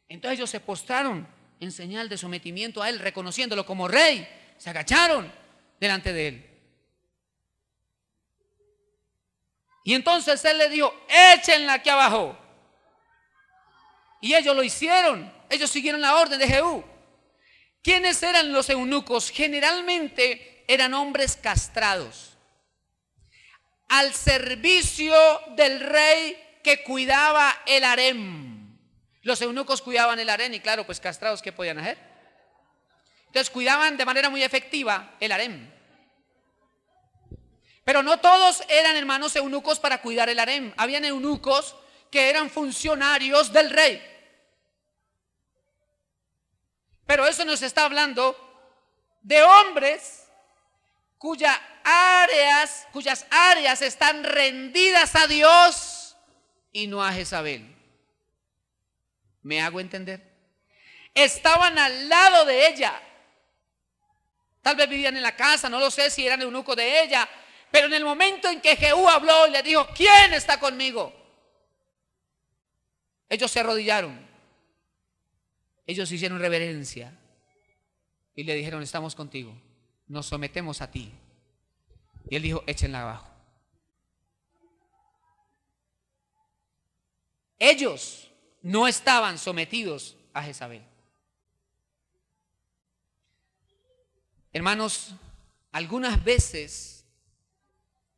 Entonces ellos se postraron en señal de sometimiento a él, reconociéndolo como rey. Se agacharon delante de él. Y entonces él le dijo, échenla aquí abajo. Y ellos lo hicieron. Ellos siguieron la orden de Jehú. ¿Quiénes eran los eunucos? Generalmente eran hombres castrados, al servicio del rey que cuidaba el harem. Los eunucos cuidaban el harem y claro, pues castrados, ¿qué podían hacer? Entonces cuidaban de manera muy efectiva el harem. Pero no todos eran hermanos eunucos para cuidar el harem. Habían eunucos que eran funcionarios del rey. Pero eso nos está hablando de hombres cuyas áreas están rendidas a Dios y no a Jezabel. ¿Me hago entender? Estaban al lado de ella. Tal vez vivían en la casa, no lo sé si eran eunucos de ella. Pero en el momento en que Jehú habló y le dijo, ¿quién está conmigo? Ellos se arrodillaron. Ellos hicieron reverencia y le dijeron: estamos contigo, nos sometemos a ti. Y él dijo: échenla abajo. Ellos no estaban sometidos a Jezabel. Hermanos, algunas veces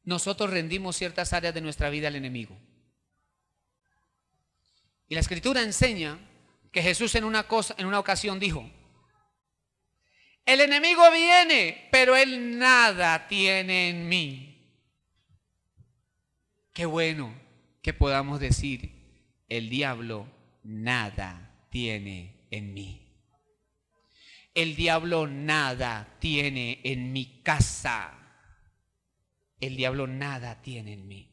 nosotros rendimos ciertas áreas de nuestra vida al enemigo. Y la Escritura enseña que Jesús en una ocasión dijo: el enemigo viene, pero él nada tiene en mí. Qué bueno que podamos decir: el diablo nada tiene en mí. El diablo nada tiene en mi casa. El diablo nada tiene en mí.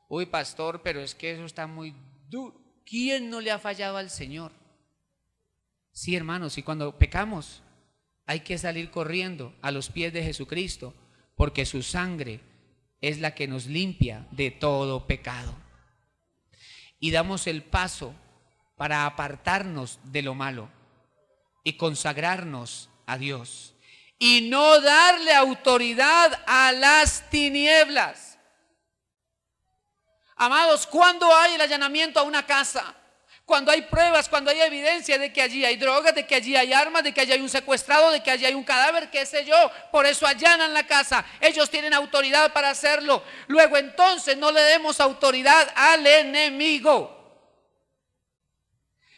Uy, pastor, pero es que eso está muy duro. ¿Quién no le ha fallado al Señor? Sí, hermanos, y cuando pecamos hay que salir corriendo a los pies de Jesucristo, porque su sangre es la que nos limpia de todo pecado. Y damos el paso para apartarnos de lo malo y consagrarnos a Dios y no darle autoridad a las tinieblas. Amados, ¿cuándo hay el allanamiento a una casa? Cuando hay pruebas, cuando hay evidencia de que allí hay drogas, de que allí hay armas, de que allí hay un secuestrado, de que allí hay un cadáver, qué sé yo. Por eso allanan la casa. Ellos tienen autoridad para hacerlo. Luego entonces no le demos autoridad al enemigo.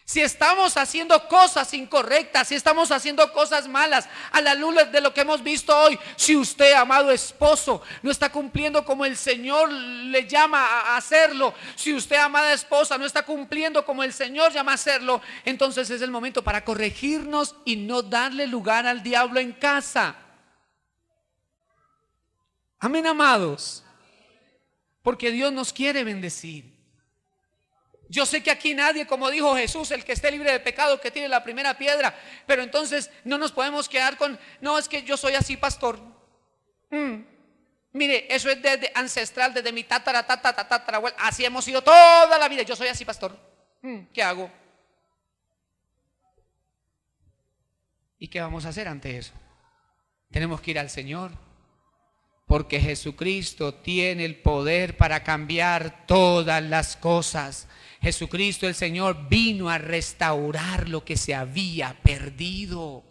Si estamos haciendo cosas incorrectas, si estamos haciendo cosas malas, a la luz de lo que hemos visto hoy, si usted, amado esposo, no está cumpliendo como el Señor le llama a hacerlo, si usted, amada esposa, no está cumpliendo como el Señor llama a hacerlo, entonces es el momento para corregirnos y no darle lugar al diablo en casa. Amén, amados. Porque Dios nos quiere bendecir. Yo sé que aquí nadie, como dijo Jesús, el que esté libre de pecado, que tire la primera piedra. Pero entonces no nos podemos quedar con: no, es que yo soy así, pastor. Mire, eso es desde ancestral, desde mi tatarabuela. Así hemos sido toda la vida. Yo soy así, pastor. ¿Qué hago? ¿Y qué vamos a hacer ante eso? Tenemos que ir al Señor, porque Jesucristo tiene el poder para cambiar todas las cosas. Jesucristo el Señor vino a restaurar lo que se había perdido.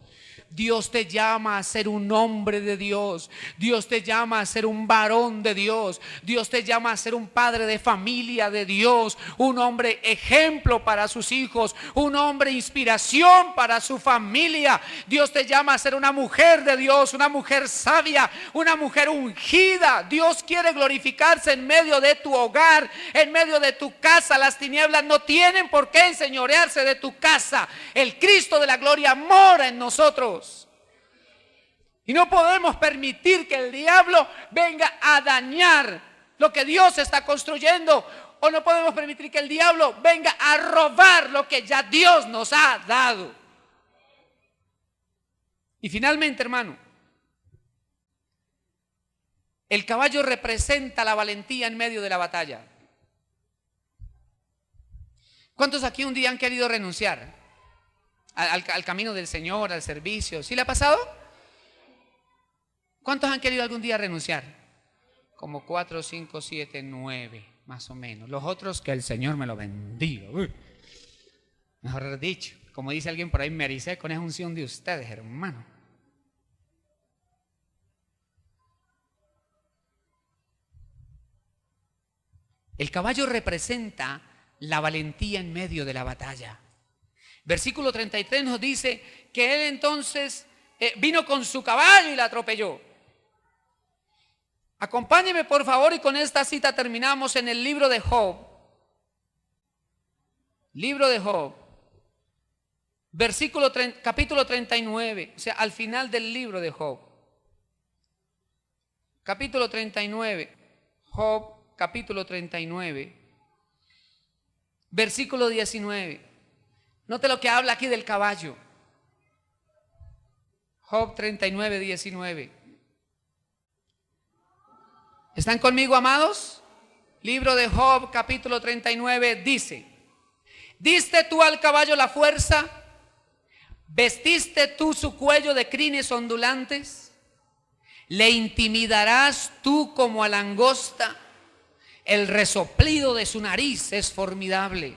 Dios te llama a ser un hombre de Dios. Dios te llama a ser un varón de Dios. Dios te llama a ser un padre de familia de Dios. Un hombre ejemplo para sus hijos. Un hombre inspiración para su familia. Dios te llama a ser una mujer de Dios. Una mujer sabia. Una mujer ungida. Dios quiere glorificarse en medio de tu hogar. En medio de tu casa. Las tinieblas no tienen por qué enseñorearse de tu casa. El Cristo de la gloria mora en nosotros. Y no podemos permitir que el diablo venga a dañar lo que Dios está construyendo. O no podemos permitir que el diablo venga a robar lo que ya Dios nos ha dado. Y finalmente, hermano, el caballo representa la valentía en medio de la batalla. ¿Cuántos aquí un día han querido renunciar al camino del Señor, al servicio? ¿Sí le ha pasado? ¿Cuántos han querido algún día renunciar? Como 4, 5, 7, 9, más o menos. Los otros, que el Señor me lo bendiga. Mejor dicho, como dice alguien por ahí, me ericé con esa unción de ustedes, hermano. El caballo representa la valentía en medio de la batalla. Versículo 33 nos dice que él entonces vino con su caballo y la atropelló. Acompáñeme por favor, y con esta cita terminamos en el libro de Job. Libro de Job. Capítulo 39, o sea, al final del libro de Job. Capítulo 39. Job, capítulo 39. Versículo 19. Note lo que habla aquí del caballo. Job 39, 19. ¿Están conmigo, amados? Libro de Job, capítulo 39, dice: ¿Diste tú al caballo la fuerza? ¿Vestiste tú su cuello de crines ondulantes? ¿Le intimidarás tú como a langosta? El resoplido de su nariz es formidable.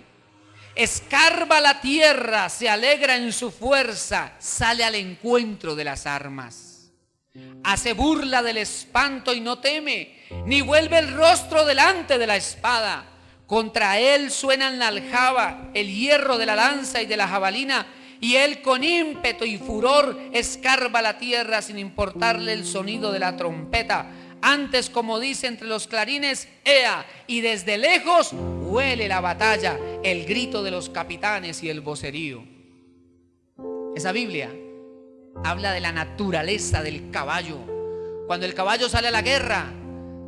Escarba la tierra, se alegra en su fuerza, sale al encuentro de las armas. Hace burla del espanto y no teme, ni vuelve el rostro delante de la espada. Contra él suenan la aljaba, el hierro de la lanza y de la jabalina, y él con ímpetu y furor escarba la tierra sin importarle el sonido de la trompeta. Antes, como dice entre los clarines, ea, y desde lejos huele la batalla, el grito de los capitanes y el vocerío. Esa Biblia habla de la naturaleza del caballo. Cuando el caballo sale a la guerra,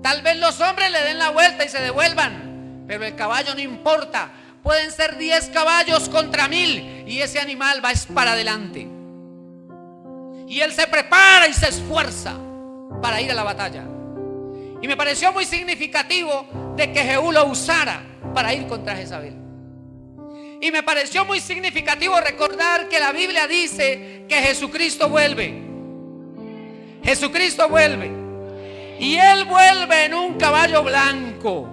tal vez los hombres le den la vuelta y se devuelvan, pero el caballo no importa. Pueden ser 10 caballos contra 1000 y ese animal va para adelante. Y él se prepara y se esfuerza para ir a la batalla. Y me pareció muy significativo de que Jehú lo usara para ir contra Jezabel. Y me pareció muy significativo recordar que la Biblia dice que Jesucristo vuelve. Jesucristo vuelve. Y Él vuelve en un caballo blanco.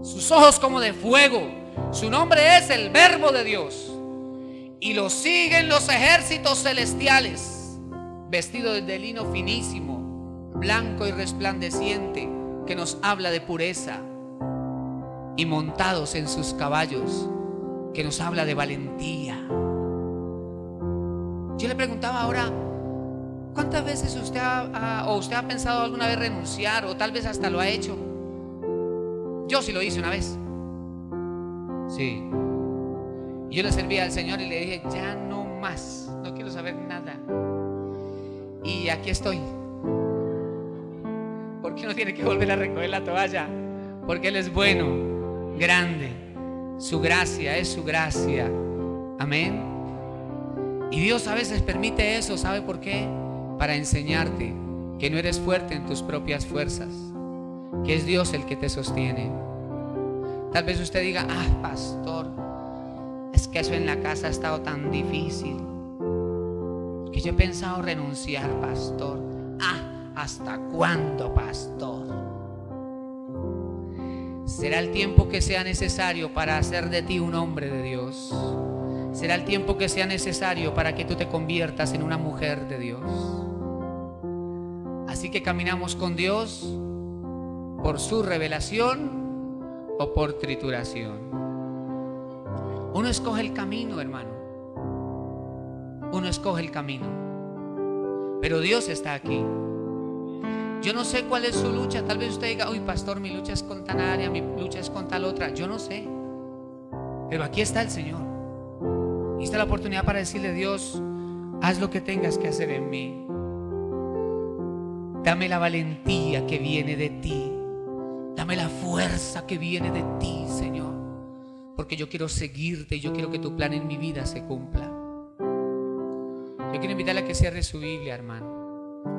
Sus ojos como de fuego. Su nombre es el Verbo de Dios. Y lo siguen los ejércitos celestiales, vestidos de lino finísimo, blanco y resplandeciente, que nos habla de pureza, y montados en sus caballos, que nos habla de valentía. Yo le preguntaba ahora, ¿cuántas veces usted ha pensado alguna vez renunciar, o tal vez hasta lo ha hecho? Yo sí lo hice una vez. Sí. Y yo le servía al Señor y le dije, ya no más, no quiero saber nada. Y aquí estoy. ¿Por qué no tiene que volver a recoger la toalla? Porque Él es bueno, grande. Su gracia es su gracia. Amén. Y Dios a veces permite eso, ¿sabe por qué? Para enseñarte que no eres fuerte en tus propias fuerzas, que es Dios el que te sostiene. Tal vez usted diga, pastor, es que eso en la casa ha estado tan difícil, que yo he pensado renunciar, pastor. ¿Hasta cuándo, pastor? Será el tiempo que sea necesario para hacer de ti un hombre de Dios. Será el tiempo que sea necesario para que tú te conviertas en una mujer de Dios. Así que caminamos con Dios por su revelación o por trituración. Uno escoge el camino, hermano. Uno escoge el camino. Pero Dios está aquí. Yo no sé cuál es su lucha. Tal vez usted diga, uy, pastor, mi lucha es con tal área, mi lucha es con tal otra. Yo no sé. Pero aquí está el Señor. Y esta es la oportunidad para decirle, Dios, haz lo que tengas que hacer en mí. Dame la valentía que viene de ti. Dame la fuerza que viene de ti, Señor. Porque yo quiero seguirte y yo quiero que tu plan en mi vida se cumpla. Yo quiero invitarle a que cierre su Biblia, hermano.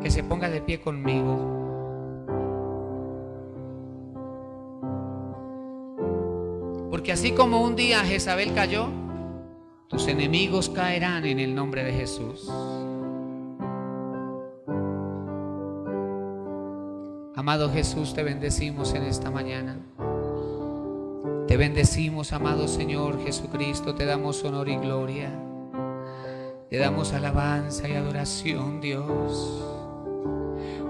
Que se ponga de pie conmigo. Porque así como un día Jezabel cayó, tus enemigos caerán en el nombre de Jesús. Amado Jesús, te bendecimos en esta mañana. Te bendecimos, amado Señor Jesucristo. Te damos honor y gloria. Te damos alabanza y adoración, Dios.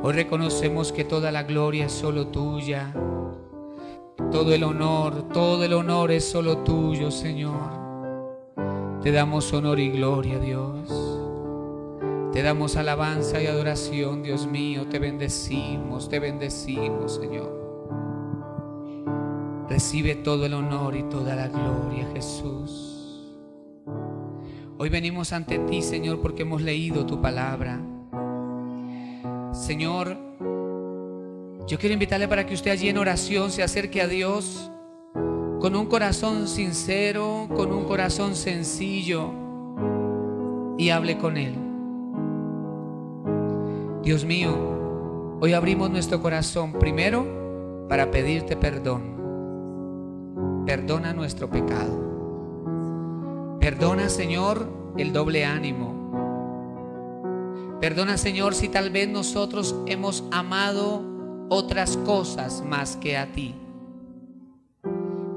Hoy reconocemos que toda la gloria es solo tuya. Todo el honor es solo tuyo, Señor. Te damos honor y gloria, Dios. Te damos alabanza y adoración, Dios mío. Te bendecimos, Señor. Recibe todo el honor y toda la gloria, Jesús. Hoy venimos ante ti, Señor, porque hemos leído tu palabra. Señor, yo quiero invitarle para que usted allí en oración se acerque a Dios con un corazón sincero, con un corazón sencillo, y hable con Él. Dios mío, hoy abrimos nuestro corazón primero para pedirte perdón perdona nuestro pecado. Perdona, Señor, el doble ánimo. Perdona, Señor, si tal vez nosotros hemos amado otras cosas más que a ti.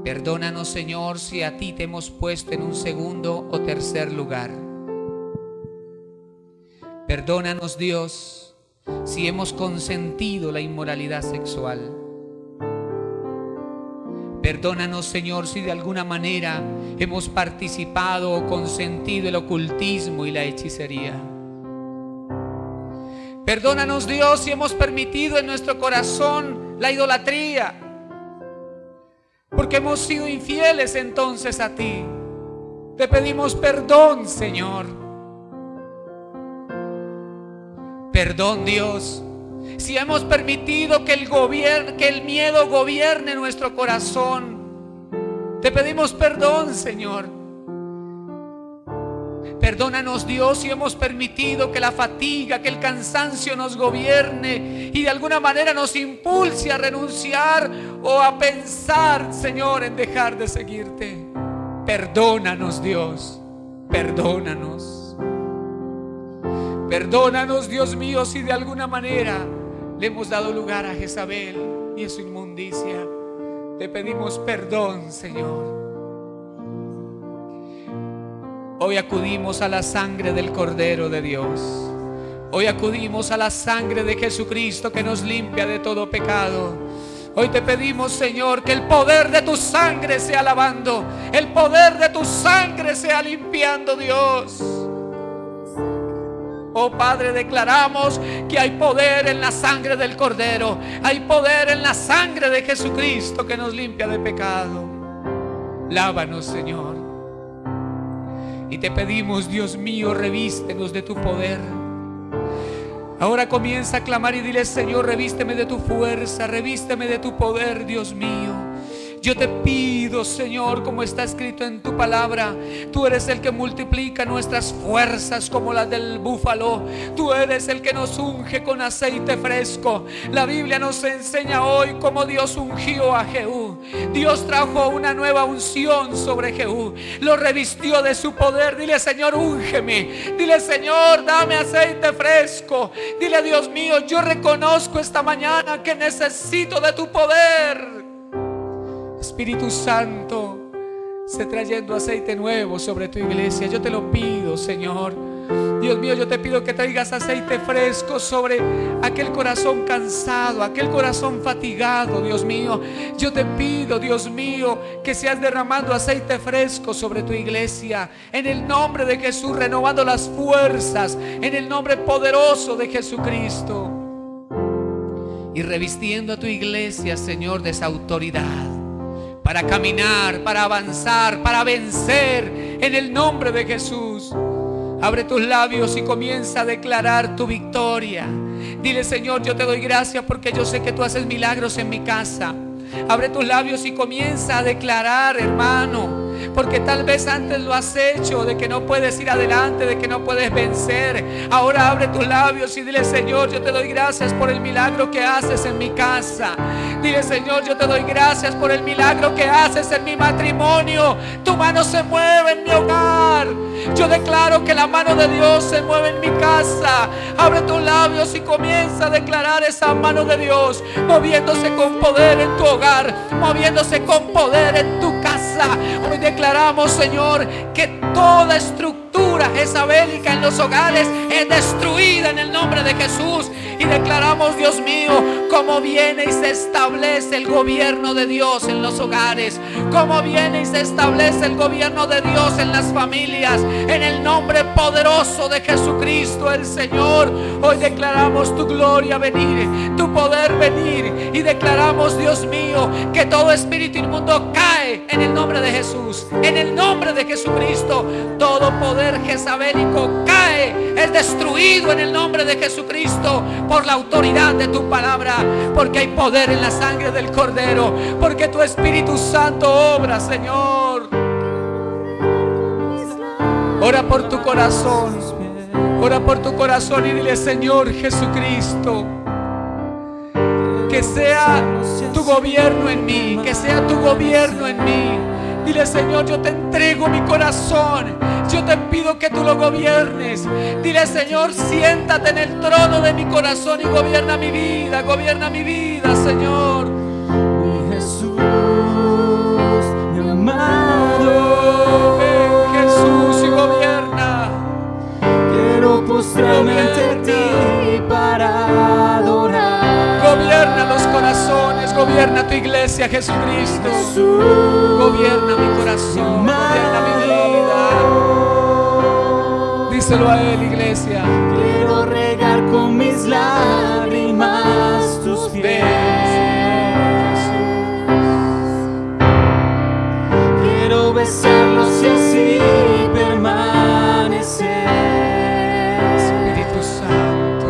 Perdónanos, Señor, si a ti te hemos puesto en un segundo o tercer lugar. Perdónanos, Dios, si hemos consentido la inmoralidad sexual. Perdónanos, Señor, si de alguna manera hemos participado o consentido el ocultismo y la hechicería. Perdónanos, Dios, si hemos permitido en nuestro corazón la idolatría, porque hemos sido infieles entonces a ti. Te pedimos perdón, Señor. Perdón, Dios, si hemos permitido que el miedo gobierne nuestro corazón. Te pedimos perdón, Señor. Perdónanos, Dios, si hemos permitido que la fatiga, que el cansancio nos gobierne y de alguna manera nos impulse a renunciar o a pensar, Señor, en dejar de seguirte. Perdónanos, Dios, perdónanos. Perdónanos, Dios mío, si de alguna manera le hemos dado lugar a Jezabel y a su inmundicia. Te pedimos perdón, Señor. Hoy acudimos a la sangre del Cordero de Dios. Hoy acudimos a la sangre de Jesucristo que nos limpia de todo pecado. Hoy te pedimos, Señor, que el poder de tu sangre sea lavando, el poder de tu sangre sea limpiando, Dios. Oh Padre, declaramos que hay poder en la sangre del Cordero. Hay poder en la sangre de Jesucristo que nos limpia de pecado. Lávanos, Señor. Y te pedimos, Dios mío, revístenos de tu poder. Ahora comienza a clamar y dile: Señor, revísteme de tu fuerza, revísteme de tu poder, Dios mío. Yo te pido, Señor, como está escrito en tu palabra, tú eres el que multiplica nuestras fuerzas como las del búfalo. Tú eres el que nos unge con aceite fresco. La Biblia nos enseña hoy cómo Dios ungió a Jehú. Dios trajo una nueva unción sobre Jehú, lo revistió de su poder. Dile: Señor, úngeme. Dile: Señor, dame aceite fresco. Dile: Dios mío, yo reconozco esta mañana que necesito de tu poder. Espíritu Santo, sé trayendo aceite nuevo sobre tu iglesia. Yo te lo pido, Señor. Dios mío, yo te pido que traigas aceite fresco sobre aquel corazón cansado, aquel corazón fatigado, Dios mío. Yo te pido, Dios mío, que seas derramando aceite fresco sobre tu iglesia. En el nombre de Jesús, renovando las fuerzas, en el nombre poderoso de Jesucristo. Y revistiendo a tu iglesia, Señor, de esa autoridad para caminar, para avanzar, para vencer en el nombre de Jesús. Abre tus labios y comienza a declarar tu victoria. Dile: Señor, yo te doy gracias porque yo sé que tú haces milagros en mi casa. Abre tus labios y comienza a declarar, hermano, porque tal vez antes lo has hecho, de que no puedes ir adelante, de que no puedes vencer. Ahora abre tus labios y dile: Señor, yo te doy gracias por el milagro que haces en mi casa. Dile: Señor, yo te doy gracias por el milagro que haces en mi matrimonio. Tu mano se mueve en mi hogar. Yo declaro que la mano de Dios se mueve en mi casa. Abre tus labios y comienza a declarar esa mano de Dios moviéndose con poder en tu hogar, moviéndose con poder en tu casa. Hoy declaramos, Señor, que toda estructura jezabélica en los hogares es destruida en el nombre de Jesús. Y declaramos, Dios mío, cómo viene y se establece el gobierno de Dios en los hogares, cómo viene y se establece el gobierno de Dios en las familias, en el nombre poderoso de Jesucristo el Señor. Hoy declaramos tu gloria venir, tu poder venir, y declaramos, Dios mío, que todo espíritu inmundo cae en el nombre de Jesús, en el nombre de Jesucristo. Todo poder jezabélico cae, es destruido en el nombre de Jesucristo, por la autoridad de tu palabra, porque hay poder en la sangre del Cordero, porque tu Espíritu Santo obra, Señor. Ora por tu corazón, ora por tu corazón y dile: Señor Jesucristo, Que sea tu gobierno en mí, que sea tu gobierno en mí. Dile, Señor, yo te entrego mi corazón. Yo te pido que tú lo gobiernes. Dile, Señor, siéntate en el trono de mi corazón y gobierna mi vida, Señor. Mi Jesús, mi amado, Ven, Jesús, y gobierna. quiero postrarme ante ti para adorar. Gobierna los corazones, gobierna tu iglesia, Jesucristo. Jesús, Gobierna mi corazón, gobierna mi vida. Díselo a Él, iglesia. quiero regar con mis lágrimas tus pies. Quiero besarlos y así permanecer. Espíritu Santo,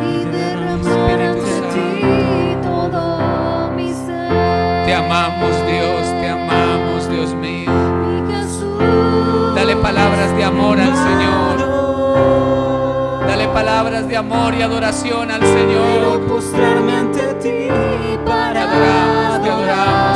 Y derramar ante ti todo mi ser. te amamos, Dios mío. Mi Jesús, Dale palabras de amor al Señor. Dale palabras de amor y adoración al quiero Señor. postrarme ante ti Te para adoramos, te adoramos,